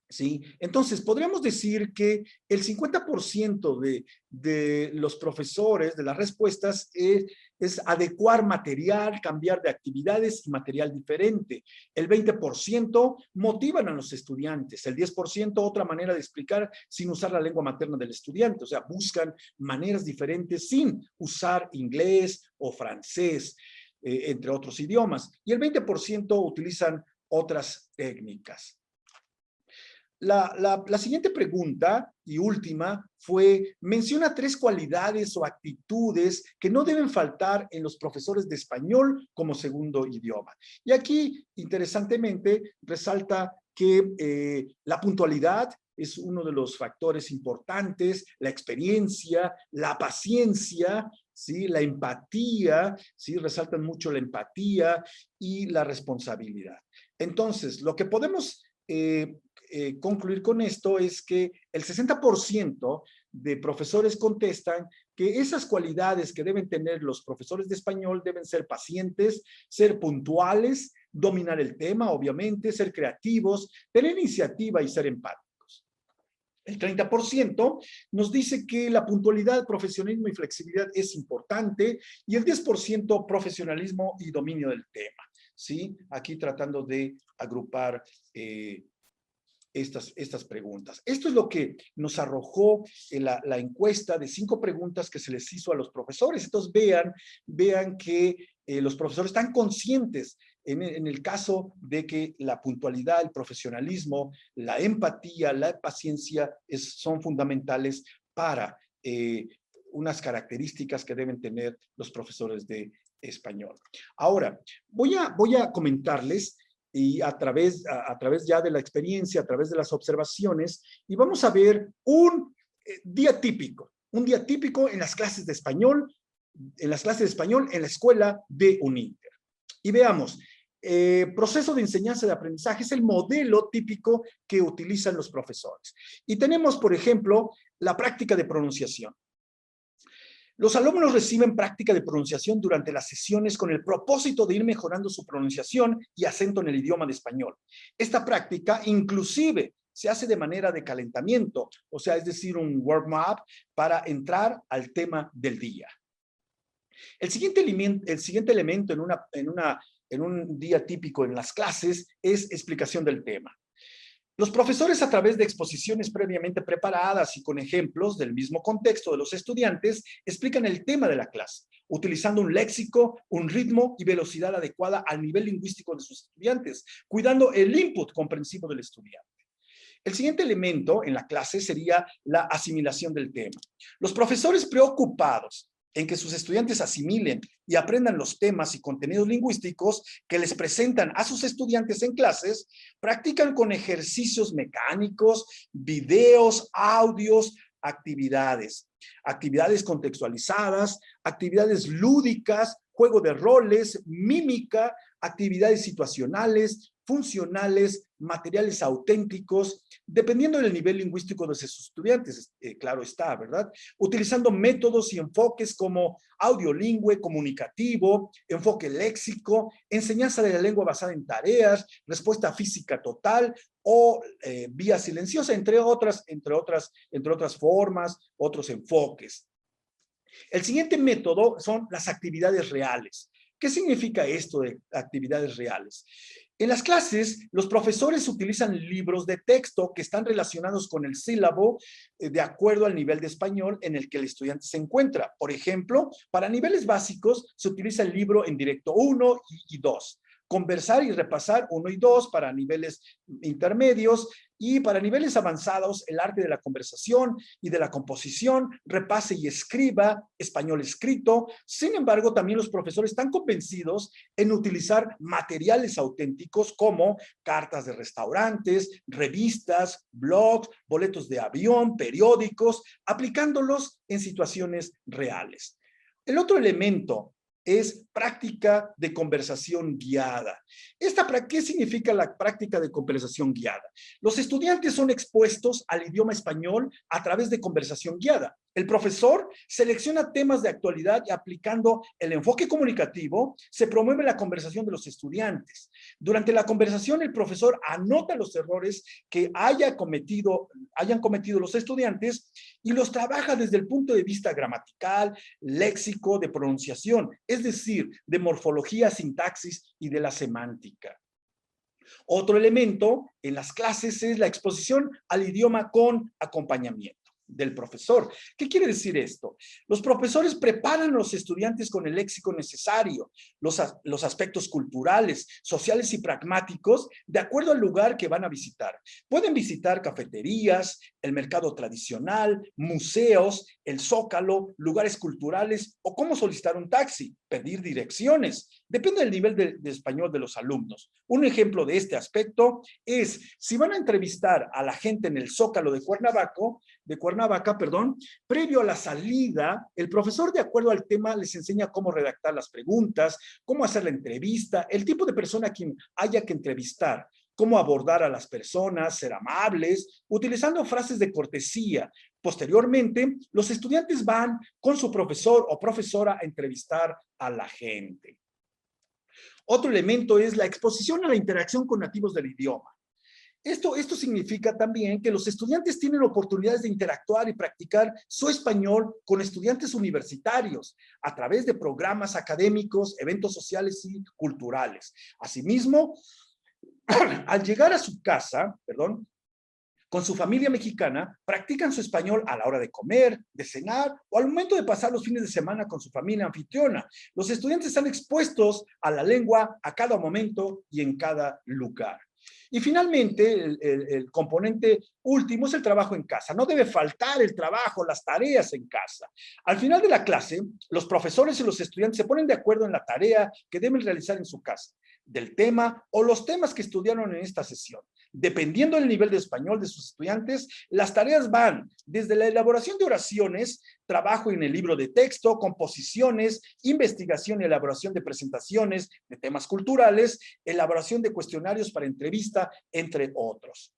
¿Sí? Entonces, podríamos decir que el 50% de los profesores, de las respuestas, es adecuar material, cambiar de actividades y material diferente. El 20% motivan a los estudiantes. El 10% otra manera de explicar sin usar la lengua materna del estudiante. O sea, buscan maneras diferentes sin usar inglés o francés, entre otros idiomas. Y el 20% utilizan otras técnicas. La siguiente pregunta y última fue, menciona 3 cualidades o actitudes que no deben faltar en los profesores de español como segundo idioma. Y aquí, interesantemente, resalta que la puntualidad es uno de los factores importantes, la experiencia, la paciencia, ¿sí? La empatía, ¿sí? Resaltan mucho la empatía y la responsabilidad. Entonces, lo que podemos concluir con esto es que el 60% de profesores contestan que esas cualidades que deben tener los profesores de español deben ser pacientes, ser puntuales, dominar el tema, obviamente, ser creativos, tener iniciativa y ser empáticos. El 30% nos dice que la puntualidad, profesionalismo y flexibilidad es importante y el 10% profesionalismo y dominio del tema. ¿Sí? Aquí tratando de agrupar estas preguntas. Esto es lo que nos arrojó la encuesta de 5 preguntas que se les hizo a los profesores. Entonces vean que los profesores están conscientes en el caso de que la puntualidad, el profesionalismo, la empatía, la paciencia son fundamentales para unas características que deben tener los profesores de español. Ahora, voy a comentarles y a través ya de la experiencia, a través de las observaciones, y vamos a ver un día típico en las clases de español, en la escuela de Uninter. Y veamos, proceso de enseñanza y de aprendizaje es el modelo típico que utilizan los profesores. Y tenemos, por ejemplo, la práctica de pronunciación. Los alumnos reciben práctica de pronunciación durante las sesiones con el propósito de ir mejorando su pronunciación y acento en el idioma de español. Esta práctica inclusive se hace de manera de calentamiento, o sea, es decir, un warm-up para entrar al tema del día. El siguiente elemento en un día típico en las clases es explicación del tema. Los profesores, a través de exposiciones previamente preparadas y con ejemplos del mismo contexto de los estudiantes, explican el tema de la clase, utilizando un léxico, un ritmo y velocidad adecuada al nivel lingüístico de sus estudiantes, cuidando el input comprensivo del estudiante. El siguiente elemento en la clase sería la asimilación del tema. Los profesores preocupados en que sus estudiantes asimilen y aprendan los temas y contenidos lingüísticos que les presentan a sus estudiantes en clases, practican con ejercicios mecánicos, videos, audios, actividades contextualizadas, actividades lúdicas, juego de roles, mímica, actividades situacionales, funcionales, materiales auténticos, dependiendo del nivel lingüístico de sus estudiantes, claro está, ¿verdad? Utilizando métodos y enfoques como audiolingüe, comunicativo, enfoque léxico, enseñanza de la lengua basada en tareas, respuesta física total o vía silenciosa, entre otras formas, otros enfoques. El siguiente método son las actividades reales. ¿Qué significa esto de actividades reales? En las clases, los profesores utilizan libros de texto que están relacionados con el sílabo de acuerdo al nivel de español en el que el estudiante se encuentra. Por ejemplo, para niveles básicos se utiliza el libro en directo 1 y 2. Conversar y repasar 1 y 2 para niveles intermedios, y para niveles avanzados, el arte de la conversación y de la composición, repase y escriba, español escrito. Sin embargo, también los profesores están convencidos en utilizar materiales auténticos como cartas de restaurantes, revistas, blogs, boletos de avión, periódicos, aplicándolos en situaciones reales. El otro elemento es práctica de conversación guiada. ¿Qué significa la práctica de conversación guiada? Los estudiantes son expuestos al idioma español a través de conversación guiada. El profesor selecciona temas de actualidad y, aplicando el enfoque comunicativo, se promueve la conversación de los estudiantes. Durante la conversación, el profesor anota los errores que hayan cometido los estudiantes y los trabaja desde el punto de vista gramatical, léxico, de pronunciación, es decir, de morfología, sintaxis y de la semántica. Otro elemento en las clases es la exposición al idioma con acompañamiento del profesor. ¿Qué quiere decir esto? Los profesores preparan a los estudiantes con el léxico necesario, los aspectos culturales, sociales y pragmáticos de acuerdo al lugar que van a visitar. Pueden visitar cafeterías, el mercado tradicional, museos, el Zócalo, lugares culturales o cómo solicitar un taxi, pedir direcciones. Depende del nivel de español de los alumnos. Un ejemplo de este aspecto es, si van a entrevistar a la gente en el Zócalo de Cuernavaca, previo a la salida, el profesor, de acuerdo al tema, les enseña cómo redactar las preguntas, cómo hacer la entrevista, el tipo de persona a quien haya que entrevistar, cómo abordar a las personas, ser amables, utilizando frases de cortesía. Posteriormente, los estudiantes van con su profesor o profesora a entrevistar a la gente. Otro elemento es la exposición a la interacción con nativos del idioma. Esto significa también que los estudiantes tienen oportunidades de interactuar y practicar su español con estudiantes universitarios a través de programas académicos, eventos sociales y culturales. Asimismo, al llegar a su casa, con su familia mexicana, practican su español a la hora de comer, de cenar o al momento de pasar los fines de semana con su familia anfitriona. Los estudiantes están expuestos a la lengua a cada momento y en cada lugar. Y finalmente, el componente último es el trabajo en casa. No debe faltar el trabajo, las tareas en casa. Al final de la clase, los profesores y los estudiantes se ponen de acuerdo en la tarea que deben realizar en su casa, del tema o los temas que estudiaron en esta sesión. Dependiendo del nivel de español de sus estudiantes, las tareas van desde la elaboración de oraciones, trabajo en el libro de texto, composiciones, investigación y elaboración de presentaciones de temas culturales, elaboración de cuestionarios para entrevista, entre otros.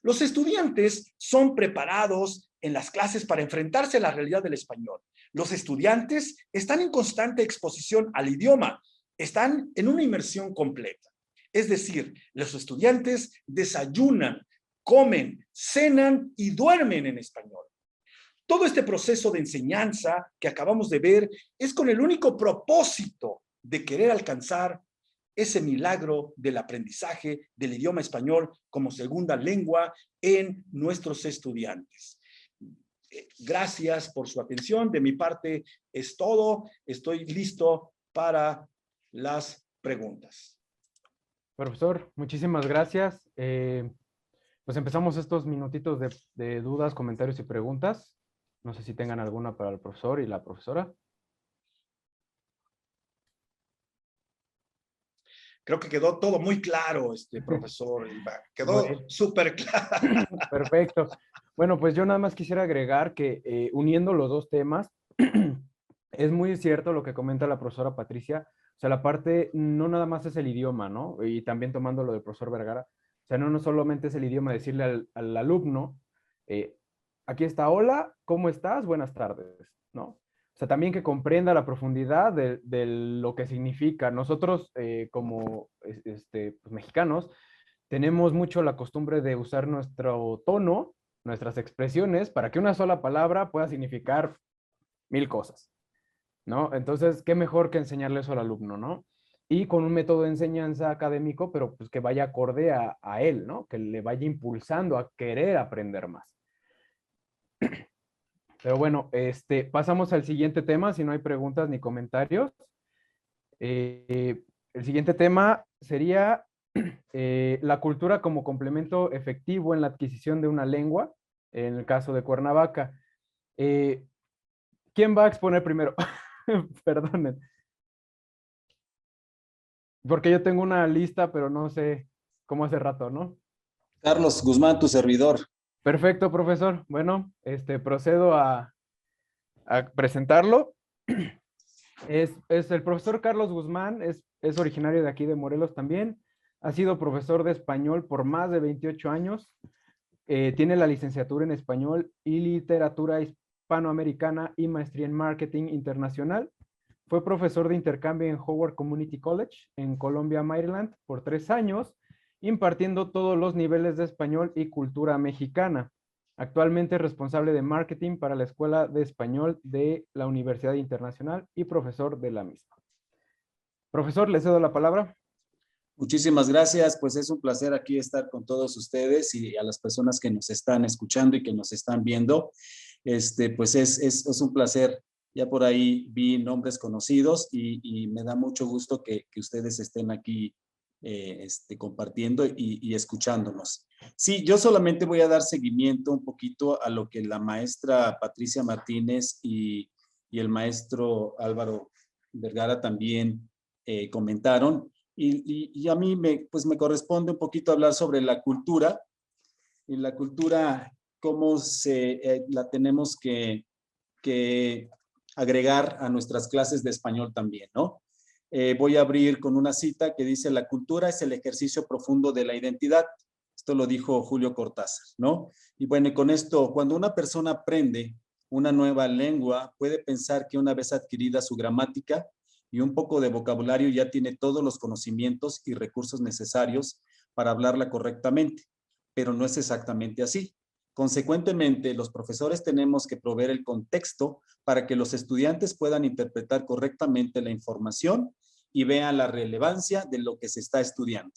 Los estudiantes son preparados en las clases para enfrentarse a la realidad del español. Los estudiantes están en constante exposición al idioma, están en una inmersión completa. Es decir, los estudiantes desayunan, comen, cenan y duermen en español. Todo este proceso de enseñanza que acabamos de ver es con el único propósito de querer alcanzar ese milagro del aprendizaje del idioma español como segunda lengua en nuestros estudiantes. Gracias por su atención. De mi parte es todo. Estoy listo para las preguntas. Profesor, muchísimas gracias. Pues empezamos estos minutitos de dudas, comentarios y preguntas. No sé si tengan alguna para el profesor y la profesora. Creo que quedó todo muy claro, profesor. Quedó súper claro. Perfecto. Bueno, pues yo nada más quisiera agregar que uniendo los dos temas, es muy cierto lo que comenta la profesora Patricia. O sea, la parte no nada más es el idioma, ¿no? Y también tomando lo del profesor Vergara. O sea, no solamente es el idioma decirle al alumno, aquí está, hola, ¿cómo estás? Buenas tardes, ¿no? O sea, también que comprenda la profundidad de lo que significa. Nosotros, como pues, mexicanos, tenemos mucho la costumbre de usar nuestro tono, nuestras expresiones, para que una sola palabra pueda significar 1000 cosas, ¿no? Entonces, ¿qué mejor que enseñarle eso al alumno, ¿no? Y con un método de enseñanza académico, pero pues que vaya acorde a él, ¿no? Que le vaya impulsando a querer aprender más. Pero bueno, pasamos al siguiente tema, si no hay preguntas ni comentarios. El siguiente tema sería la cultura como complemento efectivo en la adquisición de una lengua, en el caso de Cuernavaca. ¿Quién va a exponer primero? Perdonen. Porque yo tengo una lista, pero no sé cómo hace rato, ¿no? Carlos Guzmán, tu servidor. Perfecto, profesor. Bueno, procedo a presentarlo. Es el profesor Carlos Guzmán, es originario de aquí de Morelos también. Ha sido profesor de español por más de 28 años. Tiene la licenciatura en español y literatura hispanoamericana y maestría en marketing internacional. Fue profesor de intercambio en Howard Community College en Columbia, Maryland, por 3 años, impartiendo todos los niveles de español y cultura mexicana. Actualmente es responsable de marketing para la Escuela de Español de la Universidad Internacional y profesor de la misma. Profesor, le cedo la palabra. Muchísimas gracias, pues es un placer aquí estar con todos ustedes y a las personas que nos están escuchando y que nos están viendo. Pues es un placer. Ya por ahí vi nombres conocidos y me da mucho gusto que ustedes estén aquí compartiendo y escuchándonos. Sí, yo solamente voy a dar seguimiento un poquito a lo que la maestra Patricia Martínez y el maestro Álvaro Vergara también comentaron. Y a mí me corresponde un poquito hablar sobre la cultura. Y la cultura, cómo la tenemos que agregar a nuestras clases de español también, ¿no? Voy a abrir con una cita que dice: la cultura es el ejercicio profundo de la identidad. Esto lo dijo Julio Cortázar, ¿no? Y bueno, y con esto, cuando una persona aprende una nueva lengua, puede pensar que una vez adquirida su gramática y un poco de vocabulario, ya tiene todos los conocimientos y recursos necesarios para hablarla correctamente, pero no es exactamente así. Consecuentemente, los profesores tenemos que proveer el contexto para que los estudiantes puedan interpretar correctamente la información y vean la relevancia de lo que se está estudiando.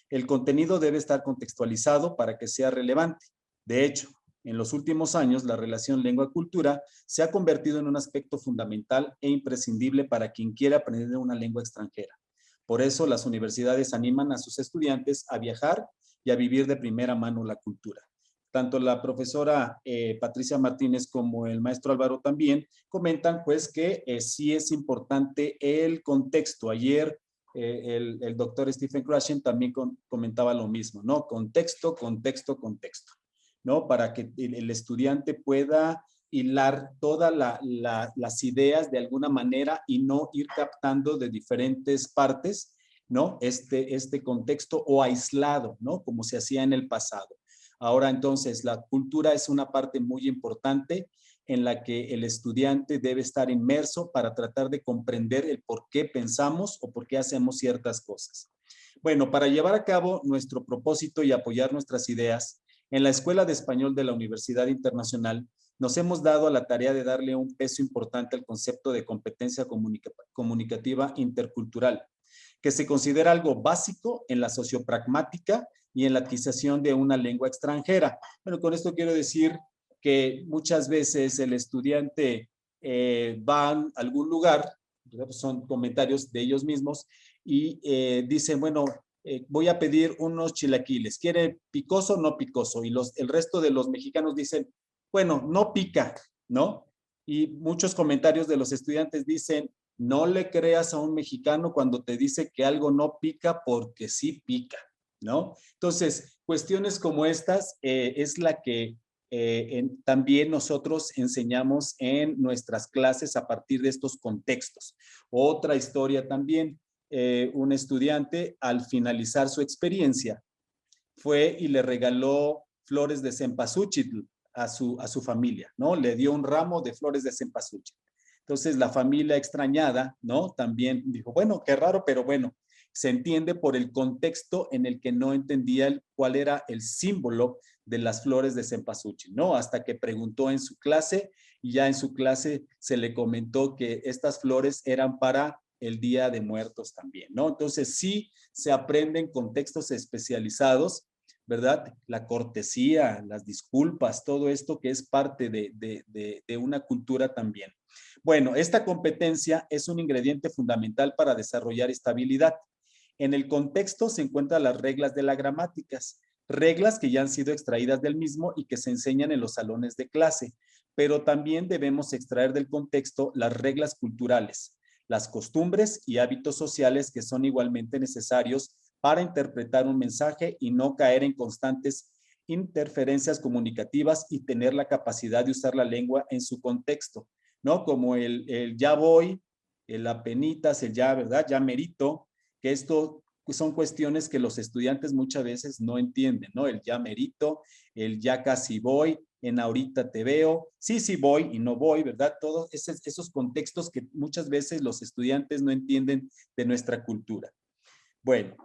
El contenido debe estar contextualizado para que sea relevante. De hecho, en los últimos años, la relación lengua-cultura se ha convertido en un aspecto fundamental e imprescindible para quien quiera aprender una lengua extranjera. Por eso, las universidades animan a sus estudiantes a viajar y a vivir de primera mano la cultura. Tanto la profesora Patricia Martínez como el maestro Álvaro también comentan pues que sí es importante el contexto. Ayer el doctor Stephen Krashen también comentaba lo mismo, ¿no? Contexto, contexto, contexto, ¿no? Para que el estudiante pueda hilar todas las ideas de alguna manera y no ir captando de diferentes partes, ¿no? Este contexto o aislado, ¿no? Como se hacía en el pasado. Ahora entonces la cultura es una parte muy importante en la que el estudiante debe estar inmerso para tratar de comprender el por qué pensamos o por qué hacemos ciertas cosas. Bueno, para llevar a cabo nuestro propósito y apoyar nuestras ideas, en la Escuela de Español de la Universidad Internacional nos hemos dado a la tarea de darle un peso importante al concepto de competencia comunicativa intercultural, que se considera algo básico en la sociopragmática y en la adquisición de una lengua extranjera. Bueno, con esto quiero decir que muchas veces el estudiante va a algún lugar, son comentarios de ellos mismos, y dicen, bueno, voy a pedir unos chilaquiles, ¿quiere picoso o no picoso? Y el resto de los mexicanos dicen, bueno, no pica, ¿no? Y muchos comentarios de los estudiantes dicen, no le creas a un mexicano cuando te dice que algo no pica porque sí pica, ¿no? Entonces, cuestiones como estas es la que también nosotros enseñamos en nuestras clases a partir de estos contextos. Otra historia también, un estudiante al finalizar su experiencia fue y le regaló flores de cempasúchil a su familia, ¿no? Le dio un ramo de flores de cempasúchil. Entonces la familia extrañada, ¿no? También dijo, bueno, qué raro, pero bueno, se entiende por el contexto en el que no entendía cuál era el símbolo de las flores de cempasúchil, ¿no? Hasta que preguntó en su clase y ya en su clase se le comentó que estas flores eran para el Día de Muertos también, ¿no? Entonces sí se aprenden contextos especializados, ¿verdad? La cortesía, las disculpas, todo esto que es parte de una cultura también. Bueno, esta competencia es un ingrediente fundamental para desarrollar estabilidad. En el contexto se encuentran las reglas de la gramática, reglas que ya han sido extraídas del mismo y que se enseñan en los salones de clase, pero también debemos extraer del contexto las reglas culturales, las costumbres y hábitos sociales que son igualmente necesarios para interpretar un mensaje y no caer en constantes interferencias comunicativas y tener la capacidad de usar la lengua en su contexto, ¿no? Como el ya voy, el apenitas, el ya, ¿verdad? Ya merito, que esto son cuestiones que los estudiantes muchas veces no entienden, ¿no? El ya merito, el ya casi voy, en ahorita te veo, sí, sí voy y no voy, ¿verdad? Todos esos contextos que muchas veces los estudiantes no entienden de nuestra cultura. Bueno,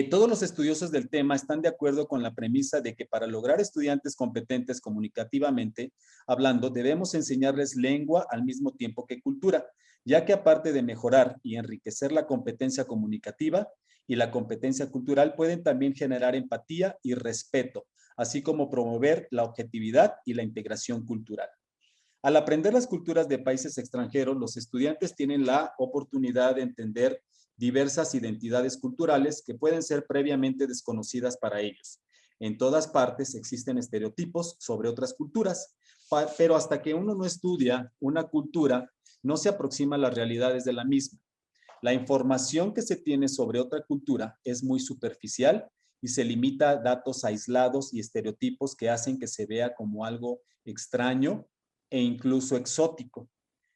todos los estudiosos del tema están de acuerdo con la premisa de que para lograr estudiantes competentes comunicativamente hablando, debemos enseñarles lengua al mismo tiempo que cultura, ya que aparte de mejorar y enriquecer la competencia comunicativa y la competencia cultural, pueden también generar empatía y respeto, así como promover la objetividad y la integración cultural. Al aprender las culturas de países extranjeros, los estudiantes tienen la oportunidad de entender diversas identidades culturales que pueden ser previamente desconocidas para ellos. En todas partes existen estereotipos sobre otras culturas, pero hasta que uno no estudia una cultura, no se aproxima a las realidades de la misma. La información que se tiene sobre otra cultura es muy superficial y se limita a datos aislados y estereotipos que hacen que se vea como algo extraño e incluso exótico,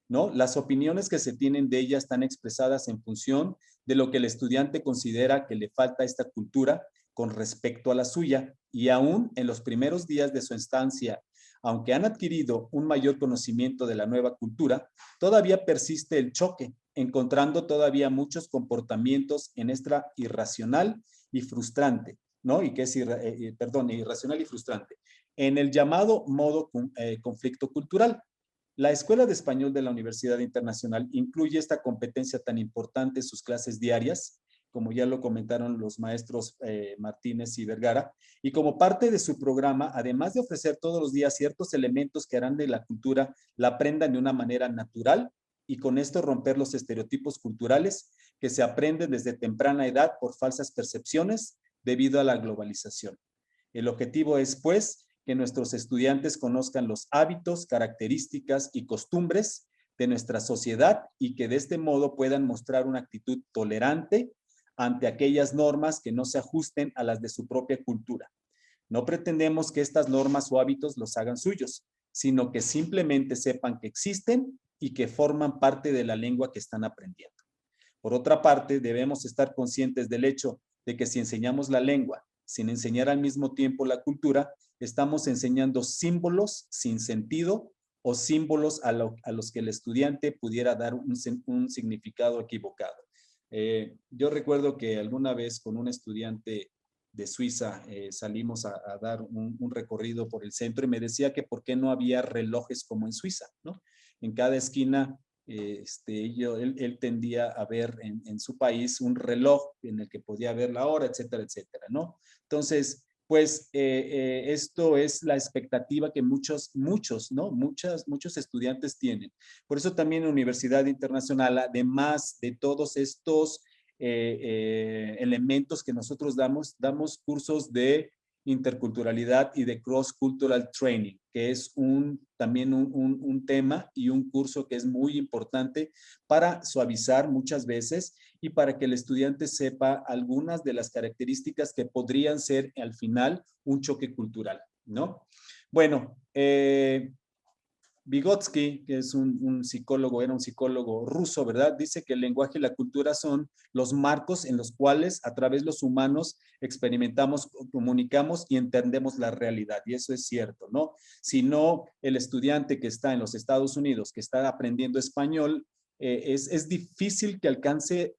¿no? Las opiniones que se tienen de ella están expresadas en función de lo que el estudiante considera que le falta a esta cultura con respecto a la suya, y aún en los primeros días de su estancia, aunque han adquirido un mayor conocimiento de la nueva cultura, todavía persiste el choque, encontrando todavía muchos comportamientos en esta irracional y frustrante, ¿no? Y que es, irracional y frustrante, en el llamado modo conflicto cultural. La Escuela de Español de la Universidad Internacional incluye esta competencia tan importante en sus clases diarias, como ya lo comentaron los maestros Martínez y Vergara, y como parte de su programa, además de ofrecer todos los días ciertos elementos que harán de la cultura la aprendan de una manera natural y con esto romper los estereotipos culturales que se aprenden desde temprana edad por falsas percepciones debido a la globalización. El objetivo es, pues, que nuestros estudiantes conozcan los hábitos, características y costumbres de nuestra sociedad y que de este modo puedan mostrar una actitud tolerante ante aquellas normas que no se ajusten a las de su propia cultura. No pretendemos que estas normas o hábitos los hagan suyos, sino que simplemente sepan que existen y que forman parte de la lengua que están aprendiendo. Por otra parte, debemos estar conscientes del hecho de que si enseñamos la lengua sin enseñar al mismo tiempo la cultura, estamos enseñando símbolos sin sentido o símbolos a los que el estudiante pudiera dar un significado equivocado. Yo recuerdo que alguna vez con un estudiante de Suiza salimos a dar un recorrido por el centro y me decía que por qué no había relojes como en Suiza, ¿no? En cada esquina Él tendía a ver en su país un reloj en el que podía ver la hora, etcétera, etcétera, ¿no? Entonces, pues esto es la expectativa que muchos estudiantes tienen. Por eso también en Universidad Internacional, además de todos estos elementos que nosotros damos cursos de interculturalidad y de cross-cultural training, que es también un tema y un curso que es muy importante para suavizar muchas veces y para que el estudiante sepa algunas de las características que podrían ser al final un choque cultural, ¿no? Bueno, Vygotsky, que es un psicólogo, era un psicólogo ruso, ¿verdad? Dice que el lenguaje y la cultura son los marcos en los cuales a través de los humanos experimentamos, comunicamos y entendemos la realidad. Y eso es cierto, ¿no? Si no, el estudiante que está en los Estados Unidos, que está aprendiendo español, es difícil que alcance,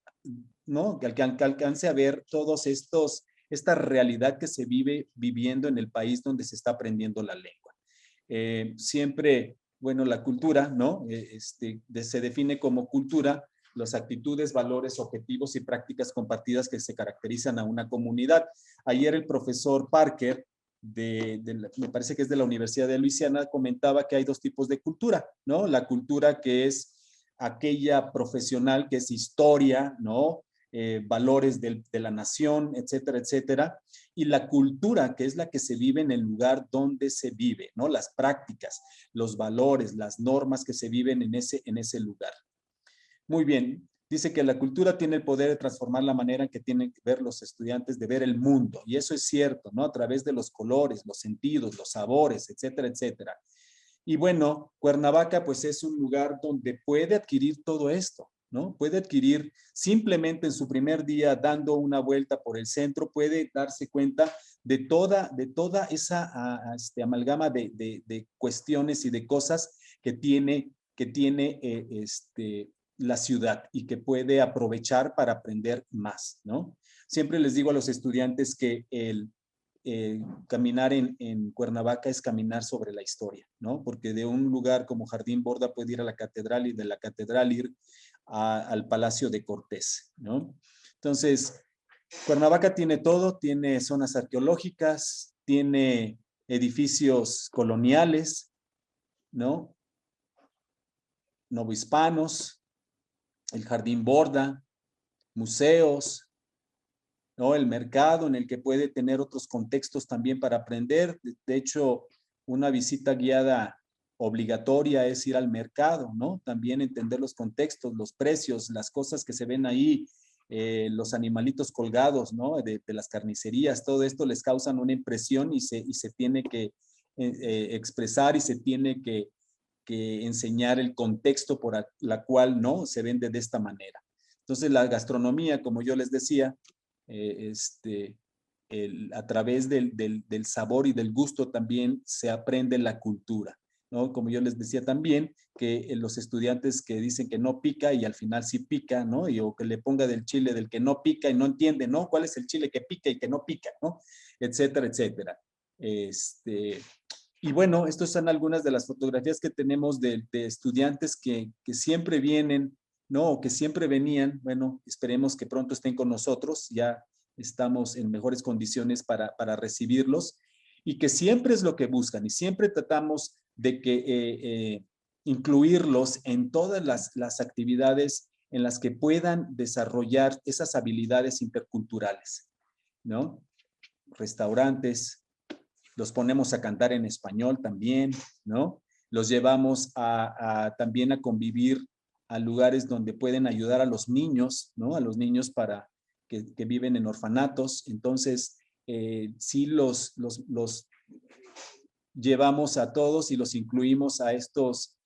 ¿no? Que alcance a ver todos esta realidad que se viviendo en el país donde se está aprendiendo la lengua. Siempre... Bueno, la cultura, ¿no? Se define como cultura las actitudes, valores, objetivos y prácticas compartidas que se caracterizan a una comunidad. Ayer el profesor Parker, me parece que es de la Universidad de Luisiana, comentaba que hay dos tipos de cultura, ¿no? La cultura que es aquella profesional, que es historia, ¿no? Valores de la nación, etcétera, etcétera, y la cultura, que es la que se vive en el lugar donde se vive, ¿no? Las prácticas, los valores, las normas que se viven en ese lugar. Muy bien, dice que la cultura tiene el poder de transformar la manera en que tienen que ver los estudiantes de ver el mundo, y eso es cierto, ¿no? A través de los colores, los sentidos, los sabores, etcétera, etcétera. Y bueno, Cuernavaca pues es un lugar donde puede adquirir todo esto, ¿no? Puede adquirir simplemente en su primer día dando una vuelta por el centro, puede darse cuenta de toda esa amalgama de cuestiones y de cosas que tiene la ciudad y que puede aprovechar para aprender más, ¿no? Siempre les digo a los estudiantes que caminar en Cuernavaca es caminar sobre la historia, ¿no? Porque de un lugar como Jardín Borda puede ir a la catedral y de la catedral ir al Palacio de Cortés, ¿no? Entonces, Cuernavaca tiene todo, tiene zonas arqueológicas, tiene edificios coloniales, ¿no? Novohispanos, el Jardín Borda, museos, ¿no? El mercado en el que puede tener otros contextos también para aprender. De hecho, una visita guiada obligatoria es ir al mercado, ¿no? También entender los contextos, los precios, las cosas que se ven ahí, los animalitos colgados, ¿no? De las carnicerías, todo esto les causan una impresión y se tiene que expresar y se tiene que enseñar el contexto por la cual, ¿no? Se vende de esta manera. Entonces, la gastronomía, como yo les decía, a través del sabor y del gusto también se aprende la cultura, ¿no? Como yo les decía también, que los estudiantes que dicen que no pica y al final sí pica, ¿no? O que le ponga del chile del que no pica y no entiende, ¿no? ¿Cuál es el chile que pica y que no pica, ¿no? Etcétera, etcétera. Y bueno, estas son algunas de las fotografías que tenemos de estudiantes que siempre vienen, ¿no? Que siempre venían. Bueno, esperemos que pronto estén con nosotros. Ya estamos en mejores condiciones para recibirlos y que siempre es lo que buscan y siempre tratamos de que incluirlos en todas las actividades en las que puedan desarrollar esas habilidades interculturales, ¿no? Restaurantes, los ponemos a cantar en español también, ¿no? Los llevamos también a convivir a lugares donde pueden ayudar a los niños, ¿no? A los niños que viven en orfanatos. Entonces, sí los llevamos a todos y los incluimos a estos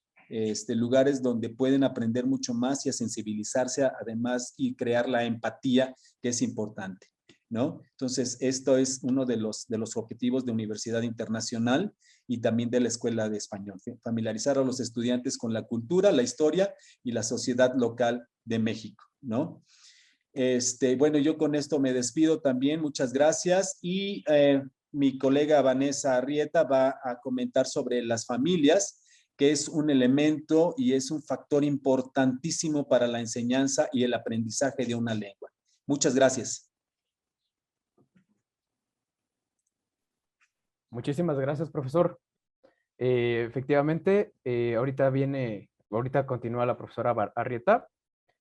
lugares donde pueden aprender mucho más y a sensibilizarse además y crear la empatía que es importante, ¿no? Entonces, esto es uno de los objetivos de Universidad Internacional y también de la Escuela de Español, familiarizar a los estudiantes con la cultura, la historia y la sociedad local de México, ¿no? Bueno, yo con esto me despido también, muchas gracias y mi colega Vanessa Arrieta va a comentar sobre las familias que es un elemento y es un factor importantísimo para la enseñanza y el aprendizaje de una lengua. Muchas gracias. Muchísimas gracias, profesor. Efectivamente, ahorita continúa la profesora Arrieta.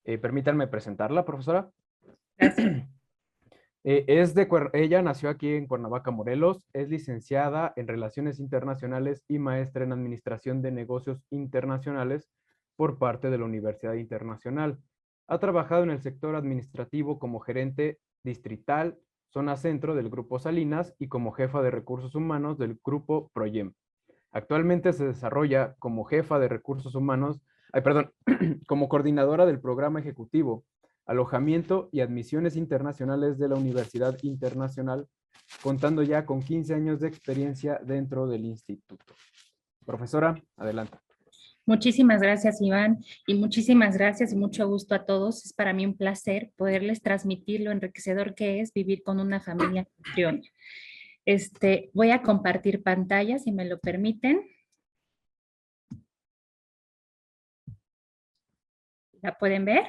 Permítanme presentarla, profesora. Gracias. Ella nació aquí en Cuernavaca, Morelos, es licenciada en Relaciones Internacionales y maestra en Administración de Negocios Internacionales por parte de la Universidad Internacional. Ha trabajado en el sector administrativo como gerente distrital, zona centro del Grupo Salinas y como jefa de recursos humanos del Grupo Proyem. Actualmente se desarrolla como jefa de recursos humanos, como coordinadora del programa ejecutivo Alojamiento y Admisiones Internacionales de la Universidad Internacional, contando ya con 15 años de experiencia dentro del instituto. Profesora, adelante. Muchísimas gracias, Iván, y muchísimas gracias y mucho gusto a todos. Es para mí un placer poderles transmitir lo enriquecedor que es vivir con una familia anfitriona. Voy a compartir pantalla, si me lo permiten. ¿La pueden ver?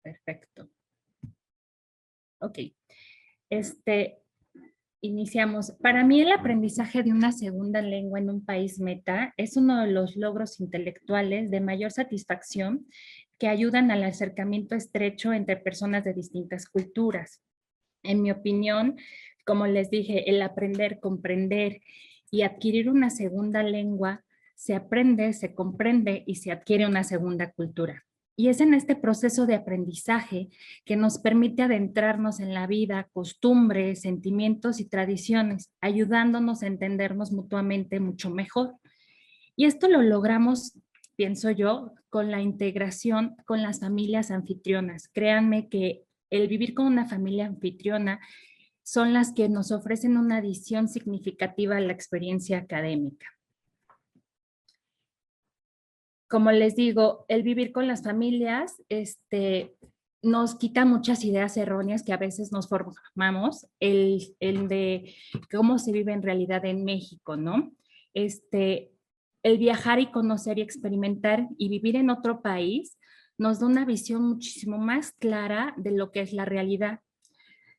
Perfecto. Ok. Iniciamos. Para mí el aprendizaje de una segunda lengua en un país meta es uno de los logros intelectuales de mayor satisfacción que ayudan al acercamiento estrecho entre personas de distintas culturas. En mi opinión, como les dije, el aprender, comprender y adquirir una segunda lengua se aprende, se comprende y se adquiere una segunda cultura. Y es en este proceso de aprendizaje que nos permite adentrarnos en la vida, costumbres, sentimientos y tradiciones, ayudándonos a entendernos mutuamente mucho mejor. Y esto lo logramos, pienso yo, con la integración con las familias anfitrionas. Créanme que el vivir con una familia anfitriona son las que nos ofrecen una adición significativa a la experiencia académica. Como les digo, el vivir con las familias nos quita muchas ideas erróneas que a veces nos formamos, el de cómo se vive en realidad en México, ¿no? El viajar y conocer y experimentar y vivir en otro país nos da una visión muchísimo más clara de lo que es la realidad.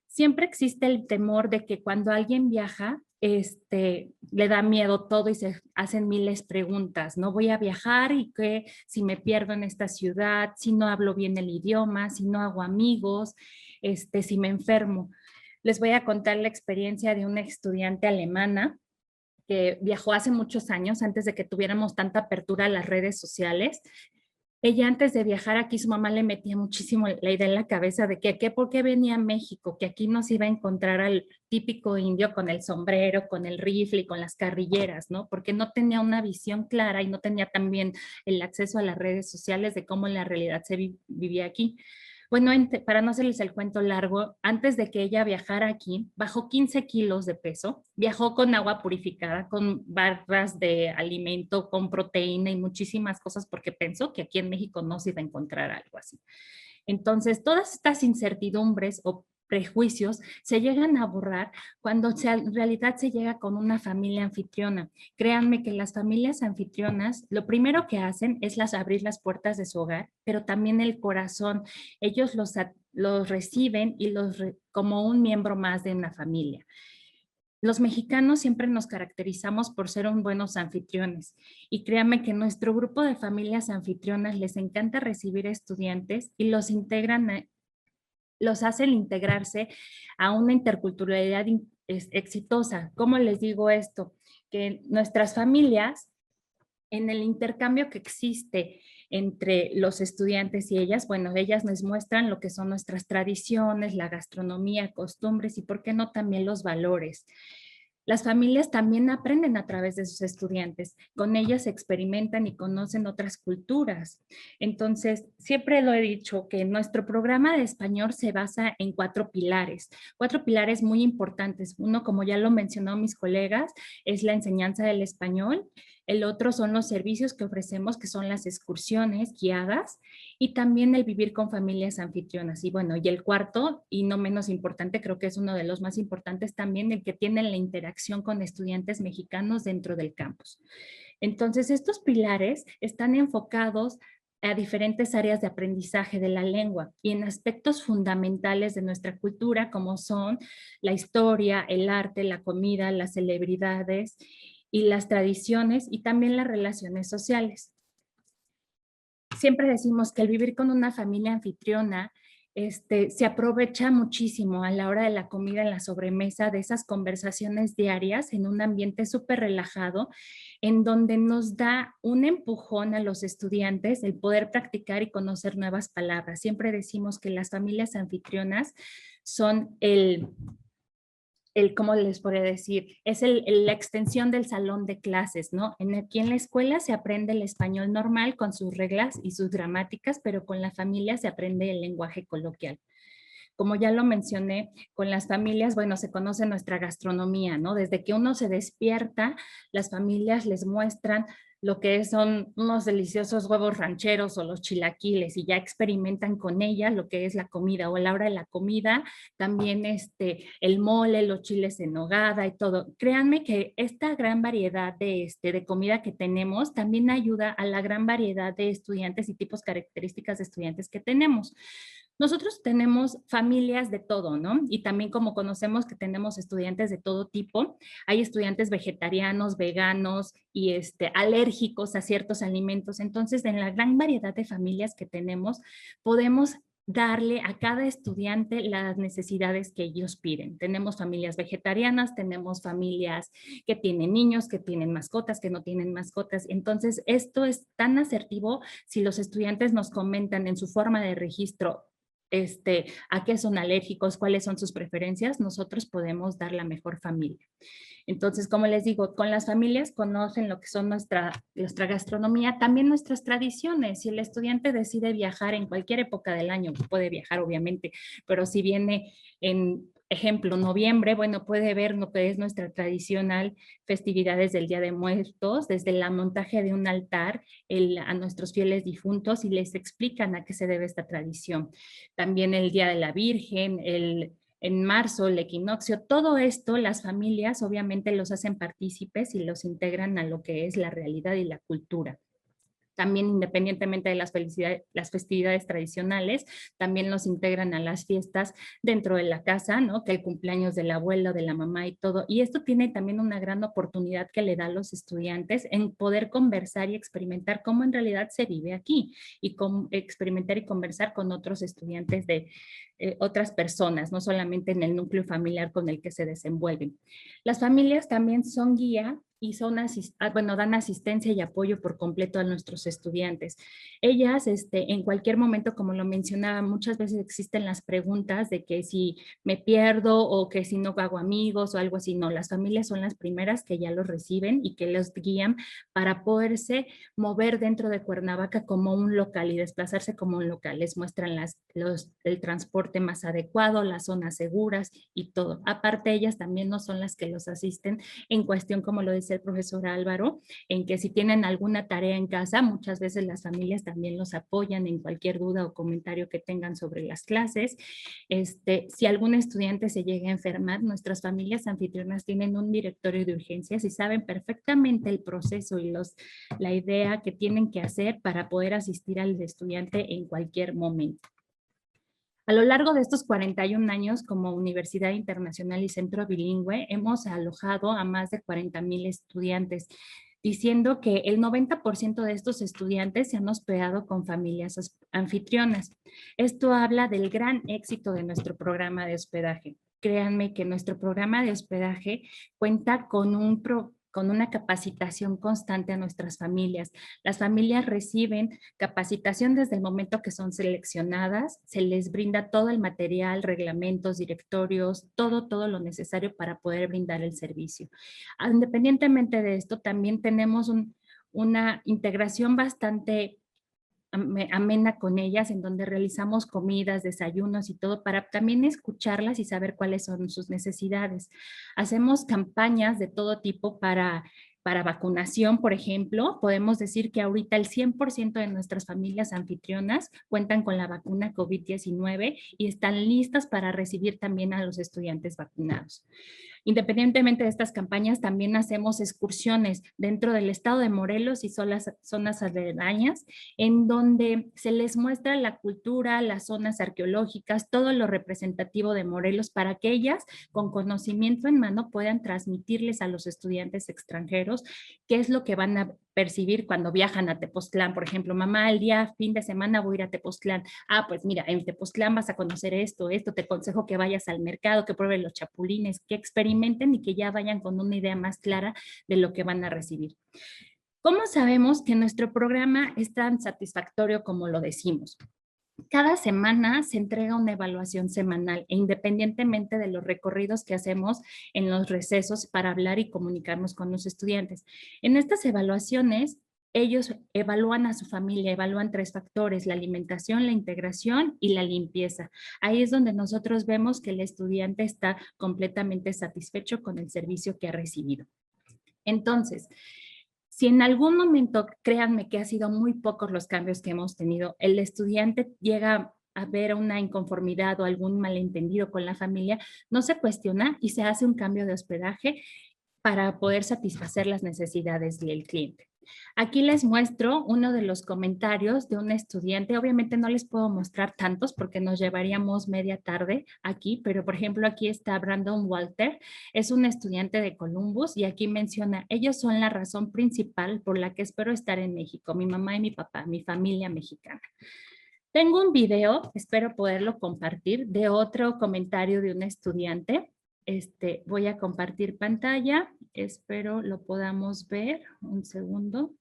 Siempre existe el temor de que cuando alguien viaja, le da miedo todo y se hacen miles de preguntas, ¿no? Voy a viajar y qué si me pierdo en esta ciudad, si no hablo bien el idioma, si no hago amigos, si me enfermo. Les voy a contar la experiencia de una estudiante alemana que viajó hace muchos años, antes de que tuviéramos tanta apertura a las redes sociales. Ella antes de viajar aquí, su mamá le metía muchísimo la idea en la cabeza de que por qué venía a México, que aquí nos iba a encontrar al típico indio con el sombrero, con el rifle y con las carrilleras, ¿no? Porque no tenía una visión clara y no tenía también el acceso a las redes sociales de cómo en la realidad se vivía aquí. Bueno, para no hacerles el cuento largo, antes de que ella viajara aquí, bajó 15 kilos de peso, viajó con agua purificada, con barras de alimento, con proteína y muchísimas cosas porque pensó que aquí en México no se iba a encontrar algo así. Entonces, todas estas incertidumbres o prejuicios se llegan a borrar cuando en realidad se llega con una familia anfitriona. Créanme que las familias anfitrionas lo primero que hacen es abrir las puertas de su hogar, pero también el corazón. Ellos los reciben y como un miembro más de una familia. Los mexicanos siempre nos caracterizamos por ser buenos anfitriones y créanme que nuestro grupo de familias anfitrionas les encanta recibir estudiantes y los hacen integrarse a una interculturalidad exitosa. ¿Cómo les digo esto? Que nuestras familias, en el intercambio que existe entre los estudiantes y ellas, bueno, ellas nos muestran lo que son nuestras tradiciones, la gastronomía, costumbres y, ¿por qué no, también los valores? Las familias también aprenden a través de sus estudiantes. Con ellas experimentan y conocen otras culturas. Entonces, siempre lo he dicho que nuestro programa de español se basa en 4 pilares muy importantes. Uno, como ya lo mencionó mis colegas, es la enseñanza del español. El otro son los servicios que ofrecemos, que son las excursiones guiadas y también el vivir con familias anfitrionas. Y bueno, y el cuarto, y no menos importante, creo que es uno de los más importantes también, el que tiene la interacción interacción con estudiantes mexicanos dentro del campus. Entonces, estos pilares están enfocados a diferentes áreas de aprendizaje de la lengua y en aspectos fundamentales de nuestra cultura, como son la historia, el arte, la comida, las celebridades y las tradiciones, y también las relaciones sociales. Siempre decimos que el vivir con una familia anfitriona se aprovecha muchísimo a la hora de la comida, en la sobremesa, de esas conversaciones diarias en un ambiente súper relajado, en donde nos da un empujón a los estudiantes el poder practicar y conocer nuevas palabras. Siempre decimos que las familias anfitrionas son ¿cómo les podría decir? Es la extensión del salón de clases, ¿no? Aquí en la escuela se aprende el español normal con sus reglas y sus gramáticas, pero con la familia se aprende el lenguaje coloquial. Como ya lo mencioné, con las familias, bueno, se conoce nuestra gastronomía, ¿no? Desde que uno se despierta, las familias les muestran lo que son unos deliciosos huevos rancheros o los chilaquiles y ya experimentan con ella lo que es la comida, o a la hora de la comida también el mole, los chiles en nogada y todo. Créanme que esta gran variedad de comida que tenemos también ayuda a la gran variedad de estudiantes y tipos características de estudiantes que tenemos. Nosotros tenemos familias de todo, ¿no? Y también como conocemos que tenemos estudiantes de todo tipo, hay estudiantes vegetarianos, veganos y alérgicos a ciertos alimentos. Entonces, en la gran variedad de familias que tenemos, podemos darle a cada estudiante las necesidades que ellos piden. Tenemos familias vegetarianas, tenemos familias que tienen niños, que tienen mascotas, que no tienen mascotas. Entonces, esto es tan asertivo si los estudiantes nos comentan en su forma de registro a qué son alérgicos, cuáles son sus preferencias, nosotros podemos dar la mejor familia. Entonces, como les digo, con las familias conocen lo que son nuestra gastronomía, también nuestras tradiciones. Si el estudiante decide viajar en cualquier época del año, puede viajar obviamente, pero si viene en ejemplo, noviembre, bueno, puede ver lo que es nuestra tradicional festividades del Día de Muertos, desde el montaje de un altar a nuestros fieles difuntos, y les explican a qué se debe esta tradición. También el Día de la Virgen, en marzo, el equinoccio, todo esto las familias obviamente los hacen partícipes y los integran a lo que es la realidad y la cultura. También independientemente de las festividades tradicionales, también los integran a las fiestas dentro de la casa, ¿no? Que el cumpleaños del abuelo, de la mamá y todo. Y esto tiene también una gran oportunidad que le da a los estudiantes en poder conversar y experimentar cómo en realidad se vive aquí, y experimentar y conversar con otros estudiantes de otras personas, no solamente en el núcleo familiar con el que se desenvuelven. Las familias también son guía y dan asistencia y apoyo por completo a nuestros estudiantes. Ellas, en cualquier momento, como lo mencionaba, muchas veces existen las preguntas de que si me pierdo o que si no hago amigos o algo así. No, las familias son las primeras que ya los reciben y que los guían para poderse mover dentro de Cuernavaca como un local y desplazarse como un local. Les muestran el transporte más adecuado, las zonas seguras y todo. Aparte, ellas también no son las que los asisten en cuestión, como lo dice el profesor Álvaro, en que si tienen alguna tarea en casa, muchas veces las familias también los apoyan en cualquier duda o comentario que tengan sobre las clases. Si algún estudiante se llega a enfermar, nuestras familias anfitrionas tienen un directorio de urgencias y saben perfectamente el proceso y la idea que tienen que hacer para poder asistir al estudiante en cualquier momento. A lo largo de estos 41 años como Universidad Internacional y Centro Bilingüe, hemos alojado a más de 40,000 estudiantes, diciendo que el 90% de estos estudiantes se han hospedado con familias anfitrionas. Esto habla del gran éxito de nuestro programa de hospedaje. Créanme que nuestro programa de hospedaje cuenta con una capacitación constante a nuestras familias. Las familias reciben capacitación desde el momento que son seleccionadas, se les brinda todo el material, reglamentos, directorios, todo lo necesario para poder brindar el servicio. Independientemente de esto, también tenemos una integración bastante amena con ellas, en donde realizamos comidas, desayunos y todo para también escucharlas y saber cuáles son sus necesidades. Hacemos campañas de todo tipo para vacunación, por ejemplo. Podemos decir que ahorita el 100% de nuestras familias anfitrionas cuentan con la vacuna COVID-19 y están listas para recibir también a los estudiantes vacunados. Independientemente de estas campañas, también hacemos excursiones dentro del estado de Morelos y zonas aledañas, en donde se les muestra la cultura, las zonas arqueológicas, todo lo representativo de Morelos para que ellas, con conocimiento en mano, puedan transmitirles a los estudiantes extranjeros qué es lo que van a percibir cuando viajan a Tepoztlán. Por ejemplo, mamá, el día fin de semana voy a ir a Tepoztlán. Ah, pues mira, en Tepoztlán vas a conocer esto, te aconsejo que vayas al mercado, que prueben los chapulines, que experimenten y que ya vayan con una idea más clara de lo que van a recibir. ¿Cómo sabemos que nuestro programa es tan satisfactorio como lo decimos? Cada semana se entrega una evaluación semanal e independientemente de los recorridos que hacemos en los recesos para hablar y comunicarnos con los estudiantes. En estas evaluaciones, ellos evalúan a su familia, evalúan 3 factores: la alimentación, la integración y la limpieza. Ahí es donde nosotros vemos que el estudiante está completamente satisfecho con el servicio que ha recibido. Entonces, si en algún momento, créanme que ha sido muy pocos los cambios que hemos tenido, el estudiante llega a ver una inconformidad o algún malentendido con la familia, no se cuestiona y se hace un cambio de hospedaje para poder satisfacer las necesidades del cliente. Aquí les muestro uno de los comentarios de un estudiante. Obviamente no les puedo mostrar tantos porque nos llevaríamos media tarde aquí, pero por ejemplo aquí está Brandon Walter, es un estudiante de Columbus y aquí menciona: ellos son la razón principal por la que espero estar en México, mi mamá y mi papá, mi familia mexicana. Tengo un video, espero poderlo compartir, de otro comentario de un estudiante. Voy a compartir pantalla, espero lo podamos ver. Un segundo.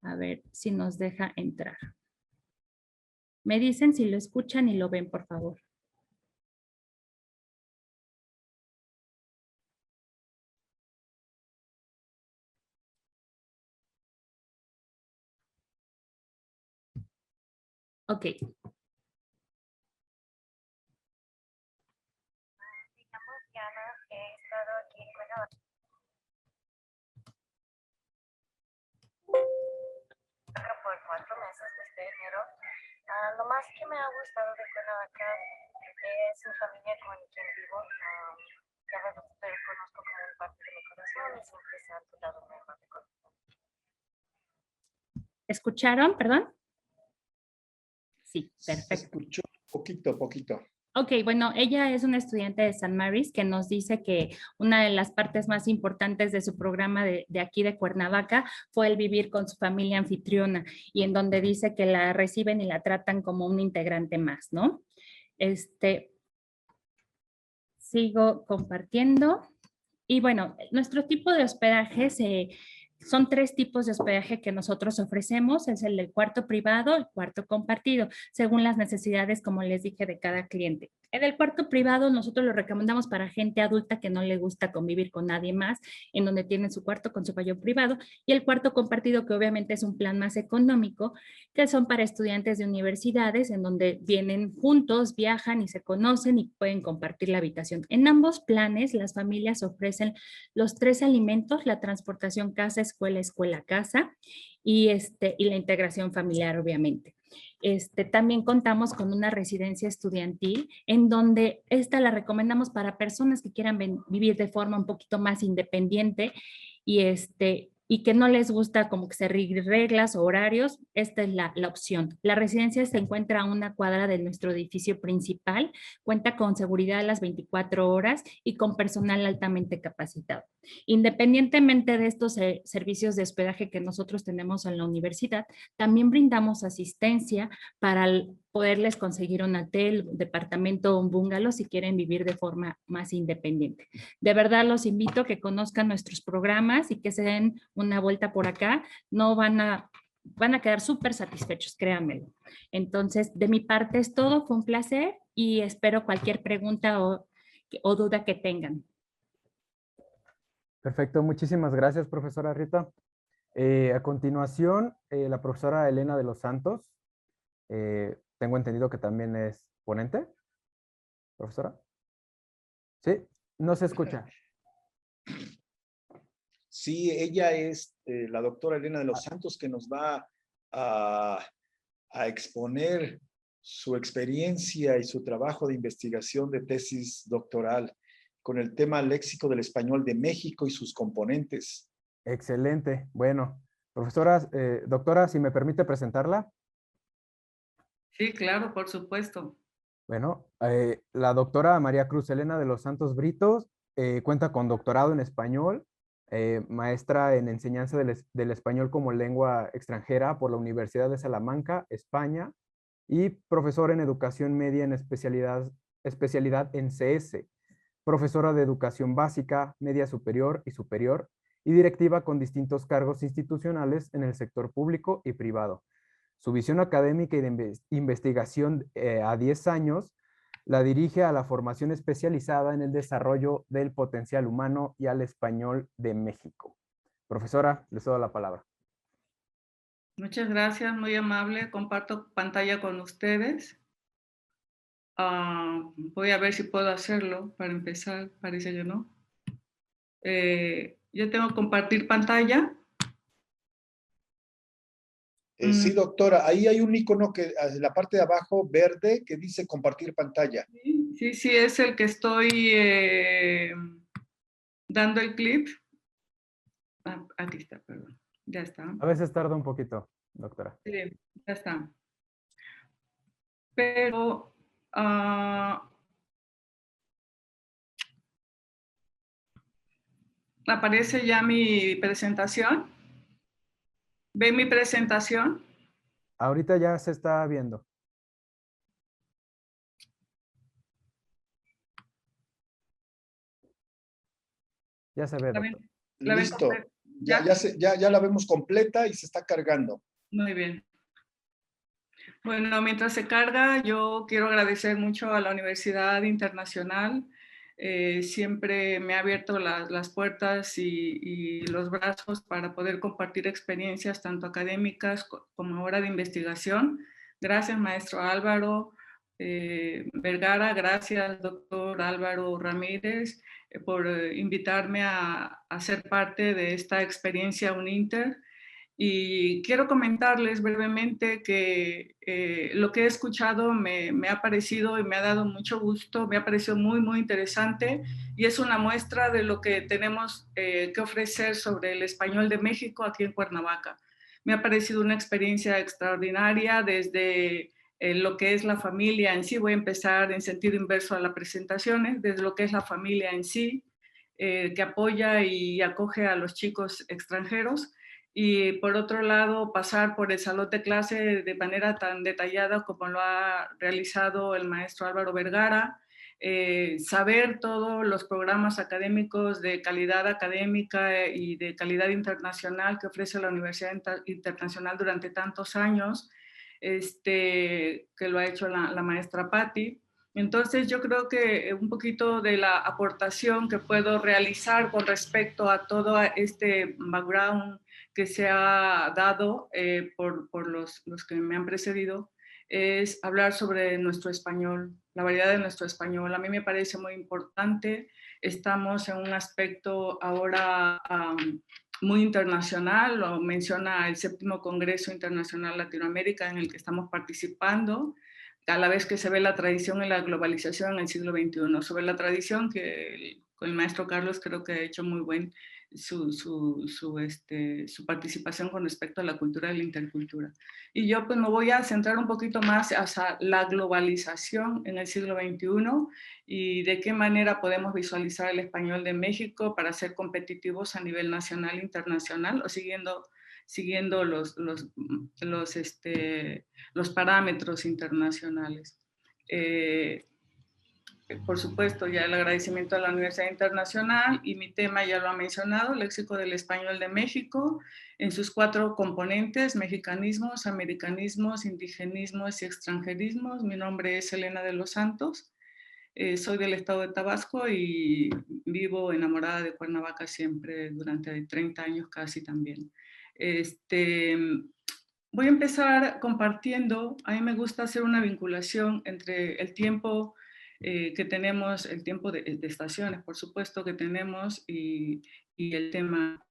A ver si nos deja entrar. Me dicen si lo escuchan y lo ven, por favor. Ok. He estado aquí en Cuernavaca por 4 meses desde enero. Lo más que me ha gustado de Cuernavaca es mi familia con quien vivo. Ya me conozco como un parte de mi corazón y siempre se han dado un mejor de corazón. ¿Escucharon? ¿Perdón? Sí, Se perfecto. escuchó poquito. Ok, bueno, ella es una estudiante de St. Mary's que nos dice que una de las partes más importantes de su programa de aquí de Cuernavaca fue el vivir con su familia anfitriona y en donde dice que la reciben y la tratan como un integrante más, ¿no? Sigo compartiendo. Y bueno, nuestro tipo de hospedaje son 3 tipos de hospedaje que nosotros ofrecemos. Es el del cuarto privado, el cuarto compartido, según las necesidades, como les dije, de cada cliente. En el cuarto privado nosotros lo recomendamos para gente adulta que no le gusta convivir con nadie más, en donde tienen su cuarto con su baño privado, y el cuarto compartido, que obviamente es un plan más económico, que son para estudiantes de universidades, en donde vienen juntos, viajan y se conocen y pueden compartir la habitación. En ambos planes, las familias ofrecen los 3 alimentos: la transportación casa, escuela, casa, y la integración familiar, obviamente. También contamos con una residencia estudiantil en donde esta la recomendamos para personas que quieran vivir de forma un poquito más independiente y que no les gusta como que seguir reglas o horarios. Esta es la opción. La residencia se encuentra a 1 cuadra de nuestro edificio principal, cuenta con seguridad a las 24 horas y con personal altamente capacitado. Independientemente de estos servicios de hospedaje que nosotros tenemos en la universidad, también brindamos asistencia para poderles conseguir un hotel, un departamento o un bungalow si quieren vivir de forma más independiente. De verdad los invito a que conozcan nuestros programas y que se den una vuelta por acá. No van a quedar súper satisfechos, créanmelo. Entonces, de mi parte es todo, fue un placer y espero cualquier pregunta o duda que tengan. Perfecto, muchísimas gracias, profesora Rita. A continuación, la profesora Elena de los Santos. Tengo entendido que también es ponente, profesora. Sí, no se escucha. Sí, ella es la doctora Elena de los Santos, que nos va a exponer su experiencia y su trabajo de investigación de tesis doctoral con el tema léxico del español de México y sus componentes. Excelente. Bueno, profesora, doctora, si me permite presentarla. Sí, claro, por supuesto. Bueno, la doctora María Cruz Elena de los Santos Britos cuenta con doctorado en español, maestra en enseñanza del español como lengua extranjera por la Universidad de Salamanca, España, y profesora en educación media en especialidad en CS, profesora de educación básica, media superior, y directiva con distintos cargos institucionales en el sector público y privado. Su visión académica y de investigación a 10 años la dirige a la formación especializada en el desarrollo del potencial humano y al español de México. Profesora, les doy la palabra. Muchas gracias, muy amable. Comparto pantalla con ustedes. Voy a ver si puedo hacerlo para empezar, parece que no. Yo tengo que compartir pantalla. Sí, doctora, ahí hay un icono que en la parte de abajo verde que dice compartir pantalla. Sí, es el que estoy dando el clip. Aquí está, perdón. Ya está. A veces tarda un poquito, doctora. Sí, ya está. Pero aparece ya mi presentación. ¿Ven mi presentación? Ahorita ya se está viendo. Ya se ve, doctor. Listo. Ya la vemos completa y se está cargando. Muy bien. Bueno, mientras se carga, yo quiero agradecer mucho a la Universidad Internacional. Siempre me ha abierto las puertas y los brazos para poder compartir experiencias tanto académicas como ahora de investigación. Gracias, maestro Álvaro Vergara. Gracias, doctor Álvaro Ramírez, por invitarme a ser parte de esta experiencia UNINTER. Y quiero comentarles brevemente que lo que he escuchado me ha parecido y me ha dado mucho gusto, me ha parecido muy, muy interesante y es una muestra de lo que tenemos que ofrecer sobre el español de México aquí en Cuernavaca. Me ha parecido una experiencia extraordinaria desde lo que es la familia en sí. Voy a empezar en sentido inverso a las presentaciones, desde lo que es la familia en sí, que apoya y acoge a los chicos extranjeros. Y por otro lado, pasar por el salón de clase de manera tan detallada como lo ha realizado el maestro Álvaro Vergara, saber todos los programas académicos de calidad académica y de calidad internacional que ofrece la Universidad Internacional durante tantos años, que lo ha hecho la maestra Patti. Entonces yo creo que un poquito de la aportación que puedo realizar con respecto a todo este background que se ha dado por los que me han precedido es hablar sobre nuestro español, la variedad de nuestro español. A mí me parece muy importante. Estamos en un aspecto ahora muy internacional, lo menciona el 7º Congreso Internacional Latinoamérica en el que estamos participando, a la vez que se ve la tradición y la globalización en el siglo XXI. Sobre la tradición, que el maestro Carlos creo que ha hecho muy buen su participación con respecto a la cultura y la intercultura. Y yo pues me voy a centrar un poquito más hacia la globalización en el siglo XXI y de qué manera podemos visualizar el español de México para ser competitivos a nivel nacional e internacional, o siguiendo los parámetros internacionales. Por supuesto, ya el agradecimiento a la Universidad Internacional y mi tema ya lo ha mencionado, Léxico del Español de México, en sus 4 componentes, mexicanismos, americanismos, indigenismos y extranjerismos. Mi nombre es Elena de los Santos, soy del estado de Tabasco y vivo enamorada de Cuernavaca siempre durante 30 años casi también. Voy a empezar compartiendo, a mí me gusta hacer una vinculación entre el tiempo que tenemos, el tiempo de estaciones, por supuesto, que tenemos y el tema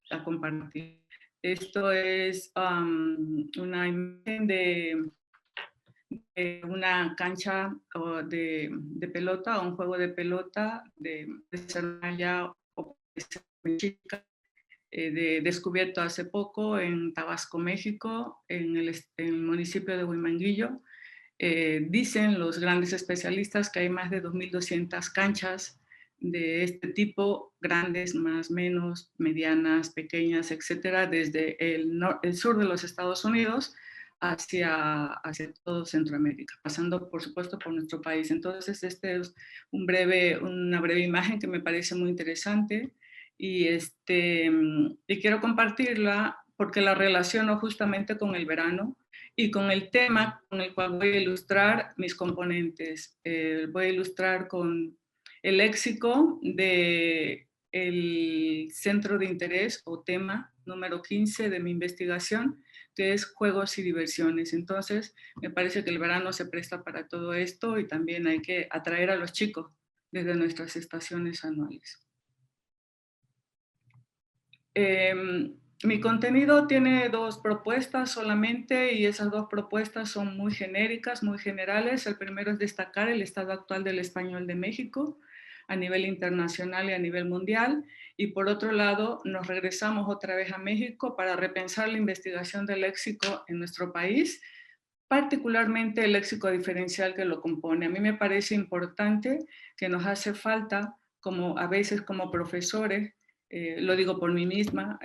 a compartir. Esto es una imagen de una cancha de pelota o un juego de pelota de Cermaya o descubierto hace poco en Tabasco, México, en el municipio de Huimanguillo. Dicen los grandes especialistas que hay más de 2.200 canchas de este tipo, grandes, más, menos, medianas, pequeñas, etcétera, desde el sur de los Estados Unidos hacia todo Centroamérica, pasando por supuesto por nuestro país. Entonces, este es una breve imagen que me parece muy interesante y quiero compartirla porque la relaciono justamente con el verano y con el tema con el cual voy a ilustrar mis componentes. Voy a ilustrar con el léxico del centro de interés o tema número 15 de mi investigación, que es juegos y diversiones. Entonces, me parece que el verano se presta para todo esto y también hay que atraer a los chicos desde nuestras estaciones anuales. Mi contenido tiene 2 propuestas solamente y esas 2 propuestas son muy genéricas, muy generales. El primero es destacar el estado actual del español de México a nivel internacional y a nivel mundial. Y por otro lado, nos regresamos otra vez a México para repensar la investigación del léxico en nuestro país, particularmente el léxico diferencial que lo compone. A mí me parece importante que nos hace falta, a veces como profesores, lo digo por mí misma,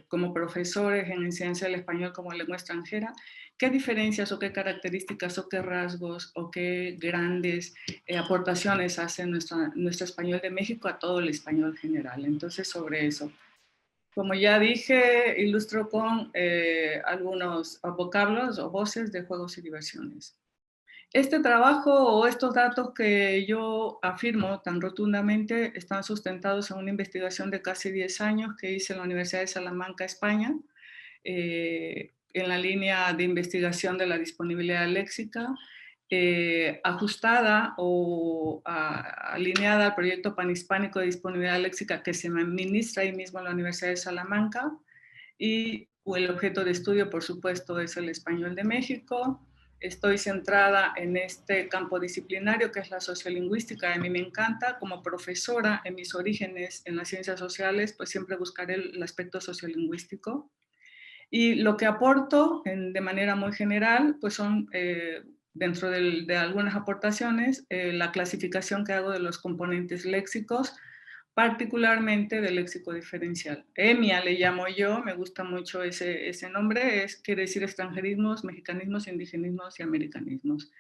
como profesores en enseñanza del español como lengua extranjera, qué diferencias o qué características o qué rasgos o qué grandes aportaciones hace nuestro español de México a todo el español general. Entonces, sobre eso. Como ya dije, ilustro con algunos vocablos o voces de juegos y diversiones. Este trabajo o estos datos que yo afirmo tan rotundamente están sustentados en una investigación de casi 10 años que hice en la Universidad de Salamanca, España, en la línea de investigación de la disponibilidad léxica, ajustada o alineada al proyecto panhispánico de disponibilidad léxica que se administra ahí mismo en la Universidad de Salamanca, y el objeto de estudio, por supuesto, es el español de México. Estoy centrada en este campo disciplinario que es la sociolingüística. A mí me encanta. Como profesora en mis orígenes en las ciencias sociales, pues siempre buscaré el aspecto sociolingüístico. Y lo que aporto de manera muy general, pues son, dentro de algunas aportaciones, la clasificación que hago de los componentes léxicos, particularmente del léxico diferencial. EMIA le llamo yo, me gusta mucho ese nombre, quiere decir extranjerismos, mexicanismos, indigenismos y americanismos.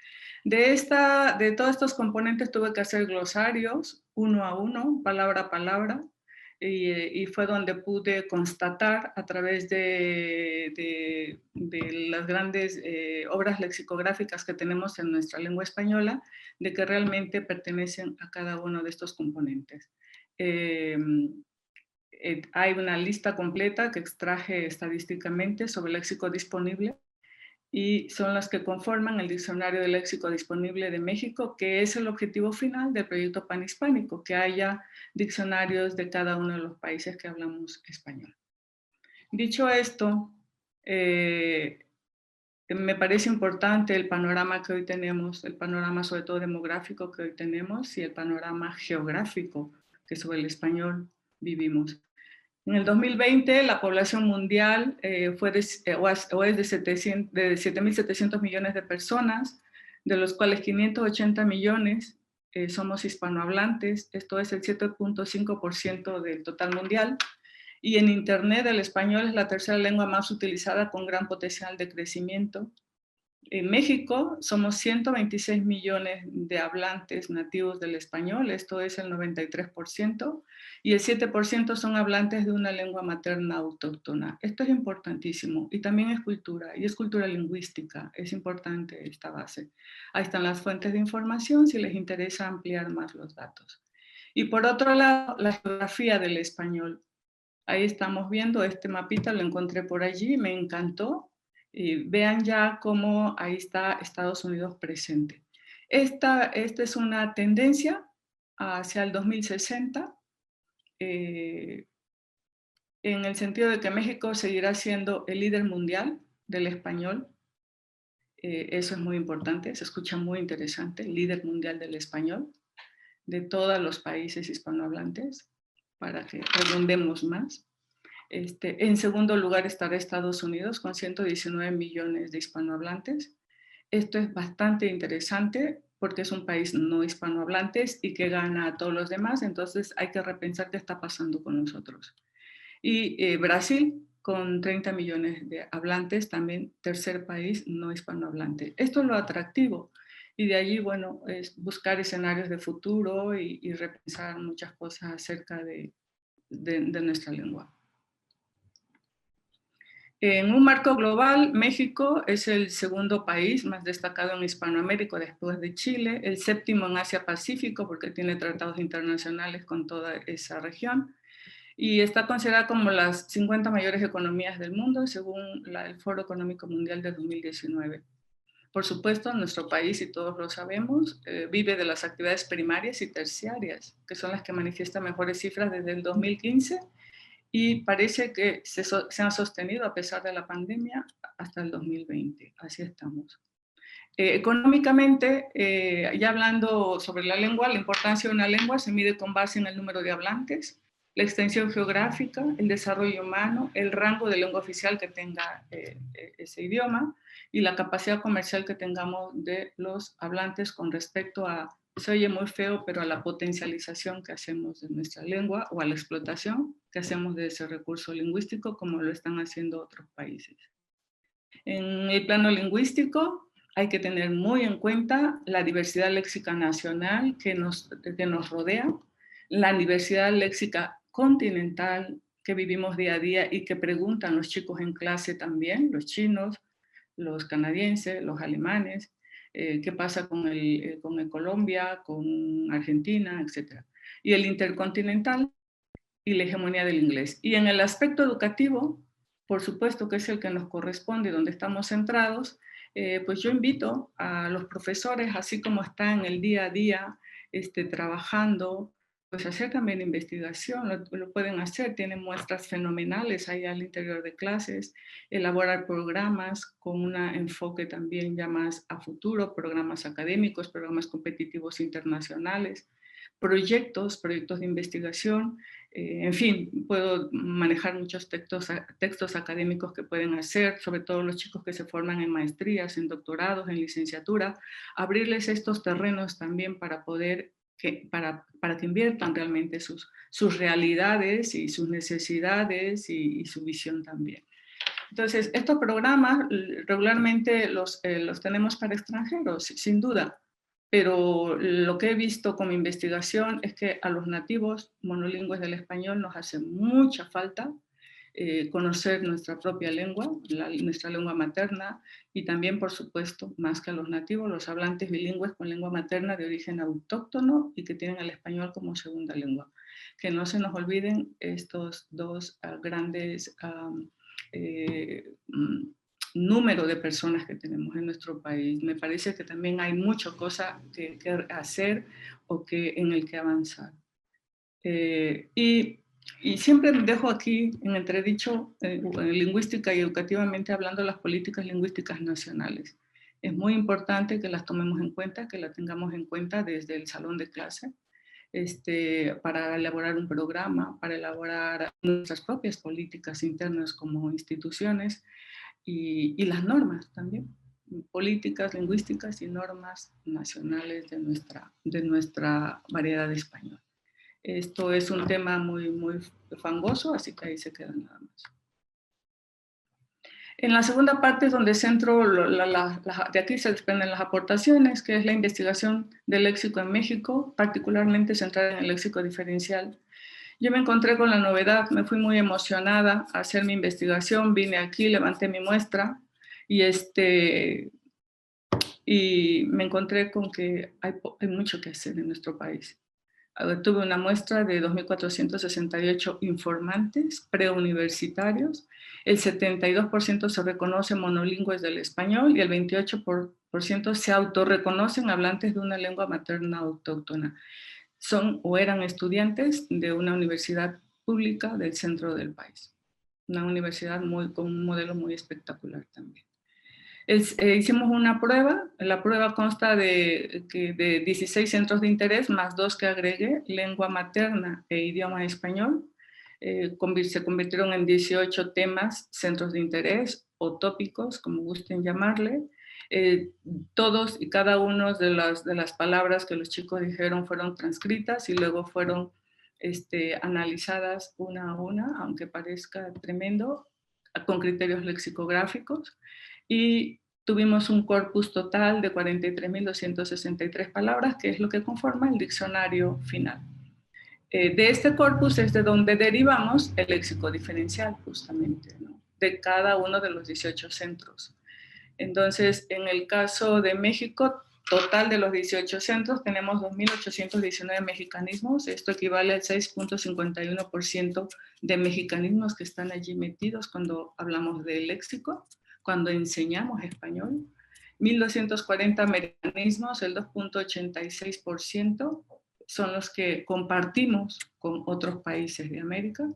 De todos estos componentes tuve que hacer glosarios, uno a uno, palabra a palabra, y fue donde pude constatar a través de las grandes obras lexicográficas que tenemos en nuestra lengua española, de que realmente pertenecen a cada uno de estos componentes. Hay una lista completa que extraje estadísticamente sobre el léxico disponible y son las que conforman el Diccionario de Léxico Disponible de México, que es el objetivo final del proyecto panhispánico, que haya diccionarios de cada uno de los países que hablamos español. Dicho esto, me parece importante el panorama que hoy tenemos, el panorama sobre todo demográfico que hoy tenemos y el panorama geográfico que sobre el español vivimos. En el 2020 la población mundial es de 7.700 millones de personas, de los cuales 580 millones somos hispanohablantes, esto es el 7.5% del total mundial, y en Internet el español es la tercera lengua más utilizada con gran potencial de crecimiento. En México somos 126 millones de hablantes nativos del español, esto es el 93%, y el 7% son hablantes de una lengua materna autóctona. Esto es importantísimo y también es cultura, y es cultura lingüística, es importante esta base. Ahí están las fuentes de información si les interesa ampliar más los datos. Y por otro lado, la geografía del español. Ahí estamos viendo este mapita, lo encontré por allí, me encantó. Vean ya cómo ahí está Estados Unidos presente. Esta es una tendencia hacia el 2060, en el sentido de que México seguirá siendo el líder mundial del español Eso es muy importante, se escucha muy interesante, líder mundial del español, de todos los países hispanohablantes, para que redondemos más. En segundo lugar estará Estados Unidos con 119 millones de hispanohablantes. Esto es bastante interesante porque es un país no hispanohablantes y que gana a todos los demás, entonces hay que repensar qué está pasando con nosotros. Y Brasil, con 30 millones de hablantes, también tercer país no hispanohablante. Esto es lo atractivo. Y de allí, bueno, es buscar escenarios de futuro y repensar muchas cosas acerca de nuestra lengua. En un marco global, México es el segundo país más destacado en Hispanoamérica después de Chile, el séptimo en Asia-Pacífico porque tiene tratados internacionales con toda esa región y está considerada como las 50 mayores economías del mundo según el Foro Económico Mundial de 2019. Por supuesto, nuestro país, y todos lo sabemos, vive de las actividades primarias y terciarias, que son las que manifiestan mejores cifras desde el 2015 y parece que se han sostenido a pesar de la pandemia hasta el 2020. Así estamos. Económicamente, ya hablando sobre la lengua, la importancia de una lengua se mide con base en el número de hablantes, la extensión geográfica, el desarrollo humano, el rango de lengua oficial que tenga ese idioma y la capacidad comercial que tengamos de los hablantes con respecto a, se oye muy feo, pero a la potencialización que hacemos de nuestra lengua o a la explotación que hacemos de ese recurso lingüístico como lo están haciendo otros países. En el plano lingüístico hay que tener muy en cuenta la diversidad léxica nacional que nos rodea, la diversidad léxica continental que vivimos día a día y que preguntan los chicos en clase también, los chinos, los canadienses, los alemanes, qué pasa con Colombia, con Argentina, etc. Y el intercontinental y la hegemonía del inglés. Y en el aspecto educativo, por supuesto que es el que nos corresponde, donde estamos centrados, pues yo invito a los profesores, así como están en el día a día trabajando, pues hacer también investigación, lo pueden hacer, tienen muestras fenomenales ahí al interior de clases, elaborar programas con un enfoque también ya más a futuro, programas académicos, programas competitivos internacionales, proyectos de investigación, en fin, puedo manejar muchos textos académicos que pueden hacer, sobre todo los chicos que se forman en maestrías, en doctorados, en licenciatura, abrirles estos terrenos también para poder, para que inviertan realmente sus realidades y sus necesidades y su visión también. Entonces, estos programas regularmente los tenemos para extranjeros, sin duda, pero lo que he visto como investigación es que a los nativos monolingües del español nos hace mucha falta conocer nuestra propia lengua, nuestra lengua materna, y también, por supuesto, más que a los nativos, los hablantes bilingües con lengua materna de origen autóctono y que tienen el español como segunda lengua. Que no se nos olviden estos dos grandes número de personas que tenemos en nuestro país. Me parece que también hay mucha cosa que hacer o en el que avanzar. Y siempre dejo aquí en entredicho, lingüística y educativamente hablando, las políticas lingüísticas nacionales. Es muy importante que las tomemos en cuenta, que las tengamos en cuenta desde el salón de clase, para elaborar un programa, para elaborar nuestras propias políticas internas como instituciones, y las normas también, políticas lingüísticas y normas nacionales de nuestra variedad de español. Esto es un tema muy, muy fangoso, así que ahí se queda nada más. En la segunda parte es donde centro, de aquí se desprenden las aportaciones, que es la investigación del léxico en México, particularmente centrada en el léxico diferencial. Yo me encontré con la novedad, me fui muy emocionada a hacer mi investigación, vine aquí, levanté mi muestra y, y me encontré con que hay mucho que hacer en nuestro país. Tuve una muestra de 2.468 informantes preuniversitarios, el 72% se reconoce monolingües del español y el 28% se autorreconocen hablantes de una lengua materna autóctona. Son o eran estudiantes de una universidad pública del centro del país. Una universidad con un modelo muy espectacular también. Hicimos una prueba. La prueba consta de 16 centros de interés, más 2 que agregué, lengua materna e idioma español. Se convirtieron en 18 temas, centros de interés o tópicos, como gusten llamarle. Todos y cada uno de las palabras que los chicos dijeron fueron transcritas y luego fueron analizadas una a una, aunque parezca tremendo, con criterios lexicográficos. Y tuvimos un corpus total de 43.263 palabras, que es lo que conforma el diccionario final. De este corpus es de donde derivamos el léxico diferencial, justamente, ¿no? De cada uno de los 18 centros. Entonces, en el caso de México, total de los 18 centros, tenemos 2.819 mexicanismos. Esto equivale al 6.51% de mexicanismos que están allí metidos cuando hablamos de léxico, cuando enseñamos español. 1.240 americanismos, el 2.86%, son los que compartimos con otros países de América.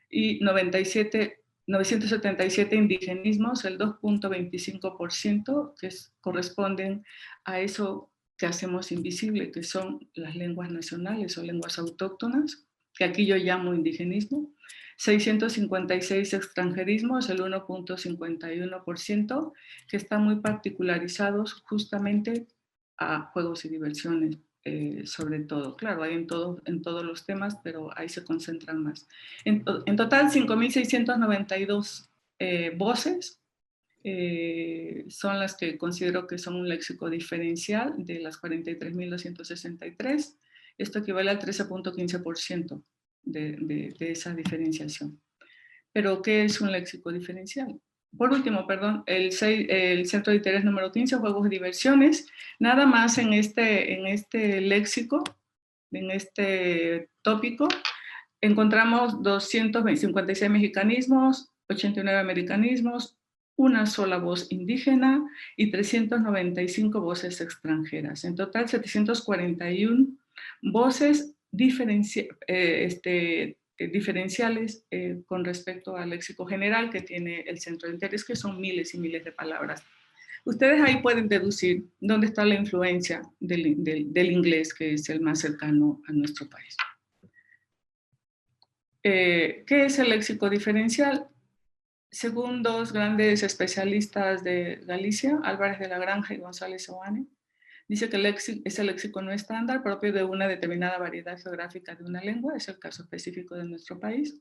Y 977 indigenismos, el 2.25%, que corresponden a eso que hacemos invisible, que son las lenguas nacionales o lenguas autóctonas, que aquí yo llamo indigenismo. 656 extranjerismos, el 1.51%, que están muy particularizados justamente a juegos y diversiones, sobre todo. Claro, hay en todos los temas, pero ahí se concentran más. En total, 5.692 voces son las que considero que son un léxico diferencial de las 43.263. Esto equivale al 13.15% de esa diferenciación. ¿Pero qué es un léxico diferencial? Por último, perdón, el centro de interés número 15, juegos y diversiones. Nada más en este léxico, en este tópico, encontramos 256 mexicanismos, 89 americanismos, una sola voz indígena y 395 voces extranjeras. En total, 741 voces diferenciales con respecto al léxico general que tiene el centro de interés, que son miles y miles de palabras. Ustedes ahí pueden deducir dónde está la influencia del inglés, que es el más cercano a nuestro país. ¿Qué es el léxico diferencial? Según dos grandes especialistas de Galicia, Álvarez de la Granja y González Oane, dice que es el léxico no estándar propio de una determinada variedad geográfica de una lengua, es el caso específico de nuestro país.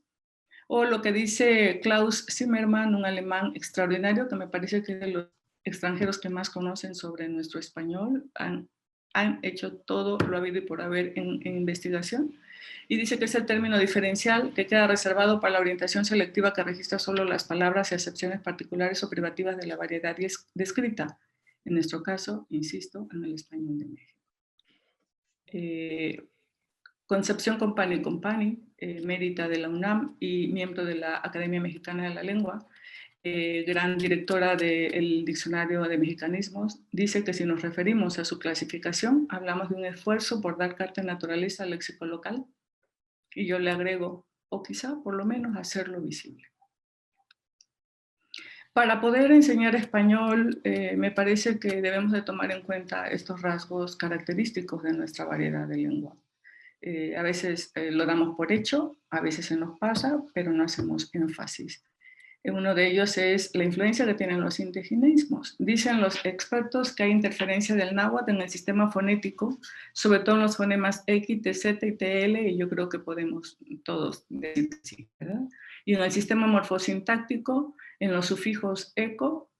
O lo que dice Klaus Zimmermann, un alemán extraordinario, que me parece que es de los extranjeros que más conocen sobre nuestro español, han hecho todo lo habido y por haber en investigación, y dice que es el término diferencial que queda reservado para la orientación selectiva que registra solo las palabras y acepciones particulares o privativas de la variedad descrita. En nuestro caso, insisto, en el español de México. Concepción Company, mérita de la UNAM y miembro de la Academia Mexicana de la Lengua, gran directora del Diccionario de Mexicanismos, dice que si nos referimos a su clasificación, hablamos de un esfuerzo por dar carta de naturaleza al léxico local, y yo le agrego, o quizá por lo menos hacerlo visible. Para poder enseñar español, me parece que debemos de tomar en cuenta estos rasgos característicos de nuestra variedad de lengua. A veces lo damos por hecho, a veces se nos pasa, pero no hacemos énfasis. Uno de ellos es la influencia que tienen los indigenismos. Dicen los expertos que hay interferencia del náhuatl en el sistema fonético, sobre todo en los fonemas X, TZ y TL, y yo creo que podemos todos decir que sí, ¿verdad? Y en el sistema morfosintáctico, en los sufijos eco,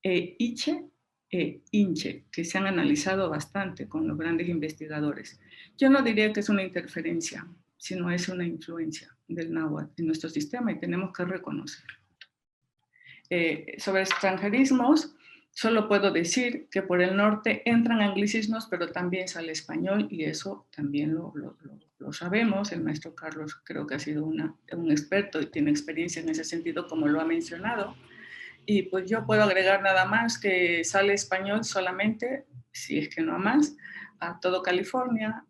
iche e inche, que se han analizado bastante con los grandes investigadores. Yo no diría que es una interferencia, sino es una influencia del náhuatl en nuestro sistema y tenemos que reconocerlo. Sobre extranjerismos, solo puedo decir que por el norte entran anglicismos, pero también sale español, y eso también lo sabemos. El maestro Carlos creo que ha sido un experto y tiene experiencia en ese sentido, como lo ha mencionado. Y pues yo puedo agregar nada más que sale español solamente, si es que no más, a todo California,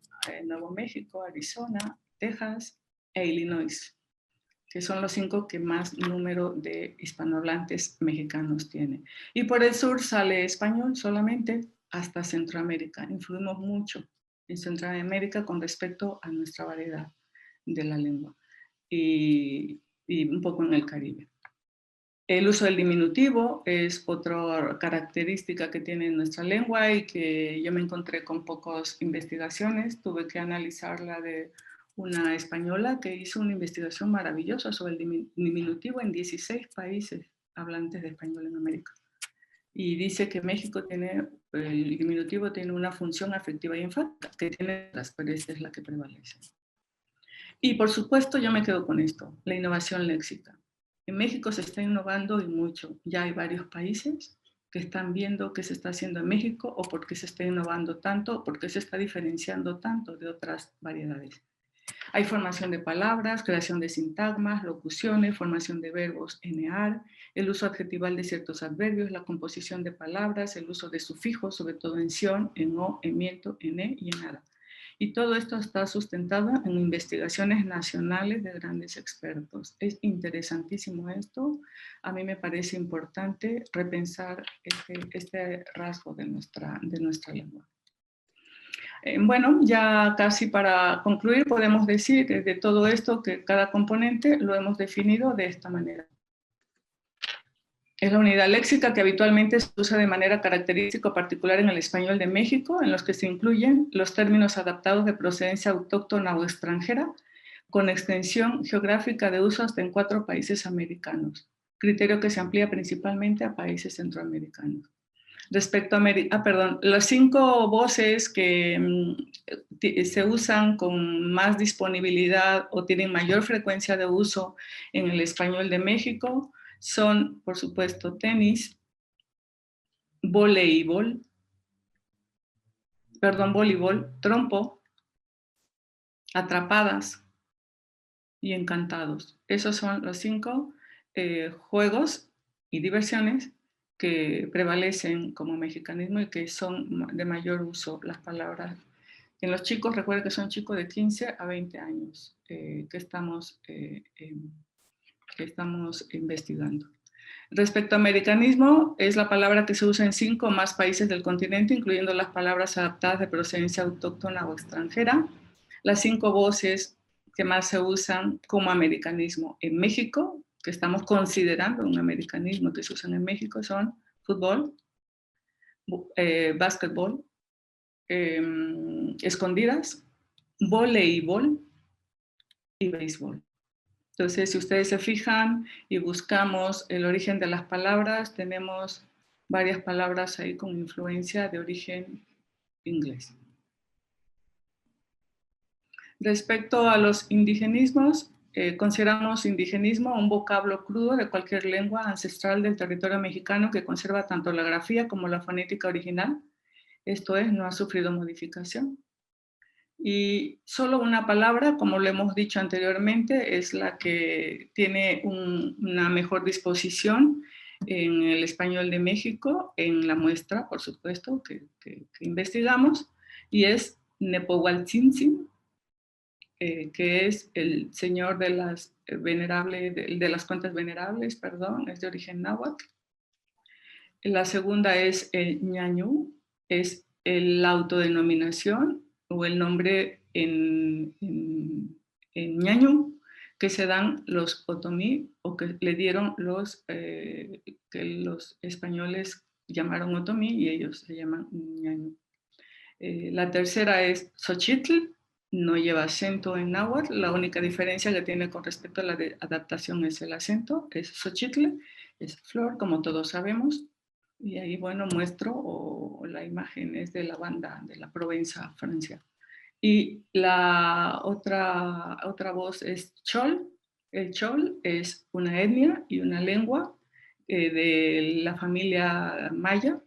Nuevo México, Arizona, Texas e Illinois. que son los 5 que más número de hispanohablantes mexicanos tienen. Y por el sur sale español solamente hasta Centroamérica. Influimos mucho en Centroamérica con respecto a nuestra variedad de la lengua y un poco en el Caribe. El uso del diminutivo es otra característica que tiene nuestra lengua y que yo me encontré con pocas investigaciones. Tuve que analizarla de una española que hizo una investigación maravillosa sobre el diminutivo en 16 países hablantes de español en América. Y dice que México tiene, el diminutivo tiene una función afectiva y enfática, que tiene las, pero esta es la que prevalece. Y por supuesto yo me quedo con esto, la innovación léxica. En México se está innovando y mucho. Ya hay varios países que están viendo qué se está haciendo en México o por qué se está innovando tanto, o por qué se está diferenciando tanto de otras variedades. Hay formación de palabras, creación de sintagmas, locuciones, formación de verbos, enear, el uso adjetival de ciertos adverbios, la composición de palabras, el uso de sufijos, sobre todo en sion, en o, en miento, en e y en ara. Y todo esto está sustentado en investigaciones nacionales de grandes expertos. Es interesantísimo esto. A mí me parece importante repensar este rasgo de nuestra lengua. Bueno, ya casi para concluir podemos decir de todo esto que cada componente lo hemos definido de esta manera. Es la unidad léxica que habitualmente se usa de manera característica o particular en el español de México, en los que se incluyen los términos adaptados de procedencia autóctona o extranjera, con extensión geográfica de uso hasta en 4 países americanos, criterio que se amplía principalmente a países centroamericanos. Respecto a las 5 voces que se usan con más disponibilidad o tienen mayor frecuencia de uso en el español de México son, por supuesto, tenis, voleibol, trompo, atrapadas y encantados. Esos son los 5 juegos y diversiones que prevalecen como mexicanismo y que son de mayor uso las palabras. En los chicos, recuerden que son chicos de 15 a 20 años que estamos investigando. Respecto a americanismo, es la palabra que se usa en 5 o más países del continente, incluyendo las palabras adaptadas de procedencia autóctona o extranjera. Las 5 voces que más se usan como americanismo en México, que estamos considerando un americanismo que se usan en México, son fútbol, básquetbol, escondidas, voleibol y béisbol. Entonces, si ustedes se fijan y buscamos el origen de las palabras, tenemos varias palabras ahí con influencia de origen inglés. Respecto a los indigenismos, consideramos indigenismo un vocablo crudo de cualquier lengua ancestral del territorio mexicano que conserva tanto la grafía como la fonética original. Esto es, no ha sufrido modificación. Y solo una palabra, como lo hemos dicho anteriormente, es la que tiene una mejor disposición en el español de México, en la muestra, por supuesto, que investigamos, y es Nepohualtzin, que es el señor de las cuentas venerables, perdón, es de origen náhuatl. La segunda es el ñañú, es la autodenominación o el nombre en ñañú que se dan los otomí o que le dieron que los españoles llamaron otomí y ellos se llaman ñañú. La tercera es Xochitl, no lleva acento en náhuatl, la única diferencia que tiene con respecto a la adaptación es el acento, es Xochitl, es flor, como todos sabemos. Y ahí, bueno, muestro la imagen es de la banda de la Provenza, Francia. Y la otra voz es Chol. El Chol es una etnia y una lengua de la familia maya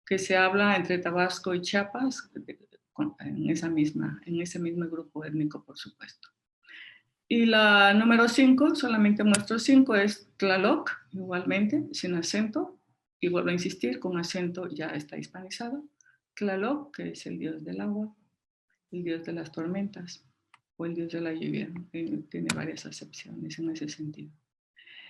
que se habla entre Tabasco y Chiapas en ese mismo grupo étnico, por supuesto. Y la número 5, solamente muestro 5, es Tlaloc, igualmente, sin acento. Y vuelvo a insistir, con acento ya está hispanizado. Tlaloc, que es el dios del agua, el dios de las tormentas. o el dios de la lluvia. Tiene varias acepciones en ese sentido.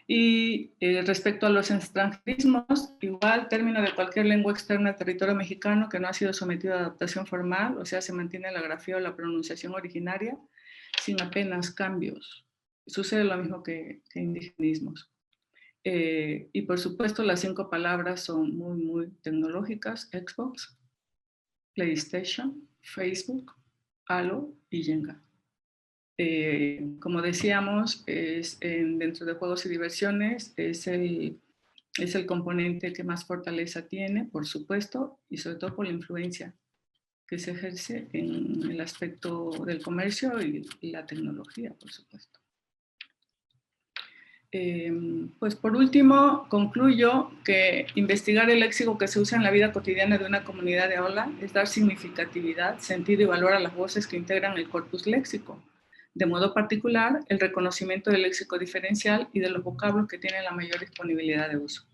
Y respecto a los extranjerismos, igual término de cualquier lengua externa al territorio mexicano que no ha sido sometido a adaptación formal, o sea, se mantiene la grafía o la pronunciación originaria sin apenas cambios. Sucede lo mismo que indigenismos. Y por supuesto las 5 palabras son muy, muy tecnológicas: Xbox, PlayStation, Facebook, Halo y Jenga. Como decíamos, dentro de juegos y diversiones es el componente que más fortaleza tiene, por supuesto, y sobre todo por la influencia que se ejerce en el aspecto del comercio y la tecnología, por supuesto. Pues por último, concluyo que investigar el léxico que se usa en la vida cotidiana de una comunidad de habla es dar significatividad, sentido y valor a las voces que integran el corpus léxico. De modo particular, el reconocimiento del léxico diferencial y de los vocablos que tienen la mayor disponibilidad de uso.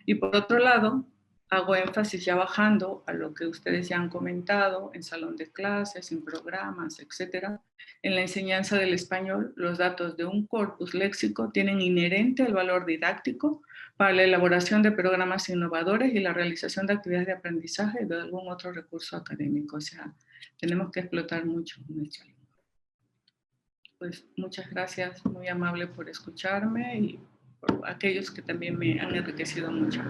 Y por otro lado, hago énfasis ya bajando a lo que ustedes ya han comentado en salón de clases, en programas, etcétera. En la enseñanza del español, los datos de un corpus léxico tienen inherente el valor didáctico para la elaboración de programas innovadores y la realización de actividades de aprendizaje de algún otro recurso académico. O sea, tenemos que explotar mucho nuestra lengua. Pues muchas gracias, muy amable por escucharme y por aquellos que también me han enriquecido mucho.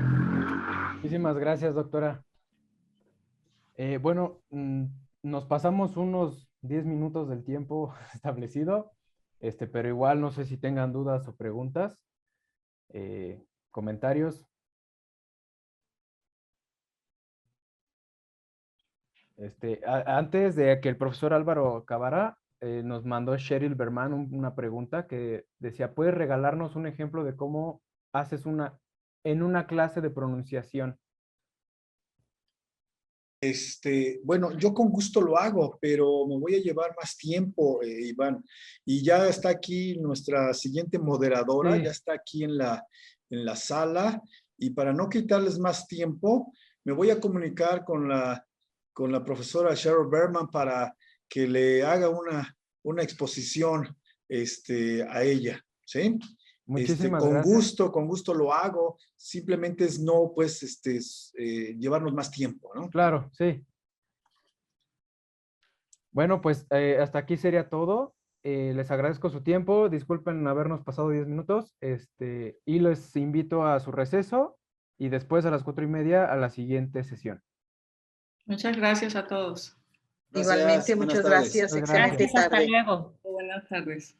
Muchísimas gracias, doctora. Bueno, nos pasamos unos 10 minutos del tiempo establecido, pero igual no sé si tengan dudas o preguntas, comentarios. Antes de que el profesor Álvaro acabara, nos mandó Cheryl Berman una pregunta que decía, ¿puedes regalarnos un ejemplo de cómo haces en una clase de pronunciación? Bueno, yo con gusto lo hago, pero me voy a llevar más tiempo, Iván. Y ya está aquí nuestra siguiente moderadora, Sí. ya está aquí en la sala. Y para no quitarles más tiempo, me voy a comunicar con la profesora Cheryl Berman para que le haga una exposición a ella, ¿sí? Muchísimas gracias. Con gusto lo hago. Simplemente es no, pues, llevarnos más tiempo, ¿no? Claro, sí. Bueno, pues hasta aquí sería todo. Les agradezco su tiempo. Disculpen habernos pasado 10 minutos. Y les invito a su receso y después a las 4:30 a la siguiente sesión. Muchas gracias a todos. Igualmente, muchas gracias. Muchas Excelente Gracias, hasta tarde. luego. Buenas tardes.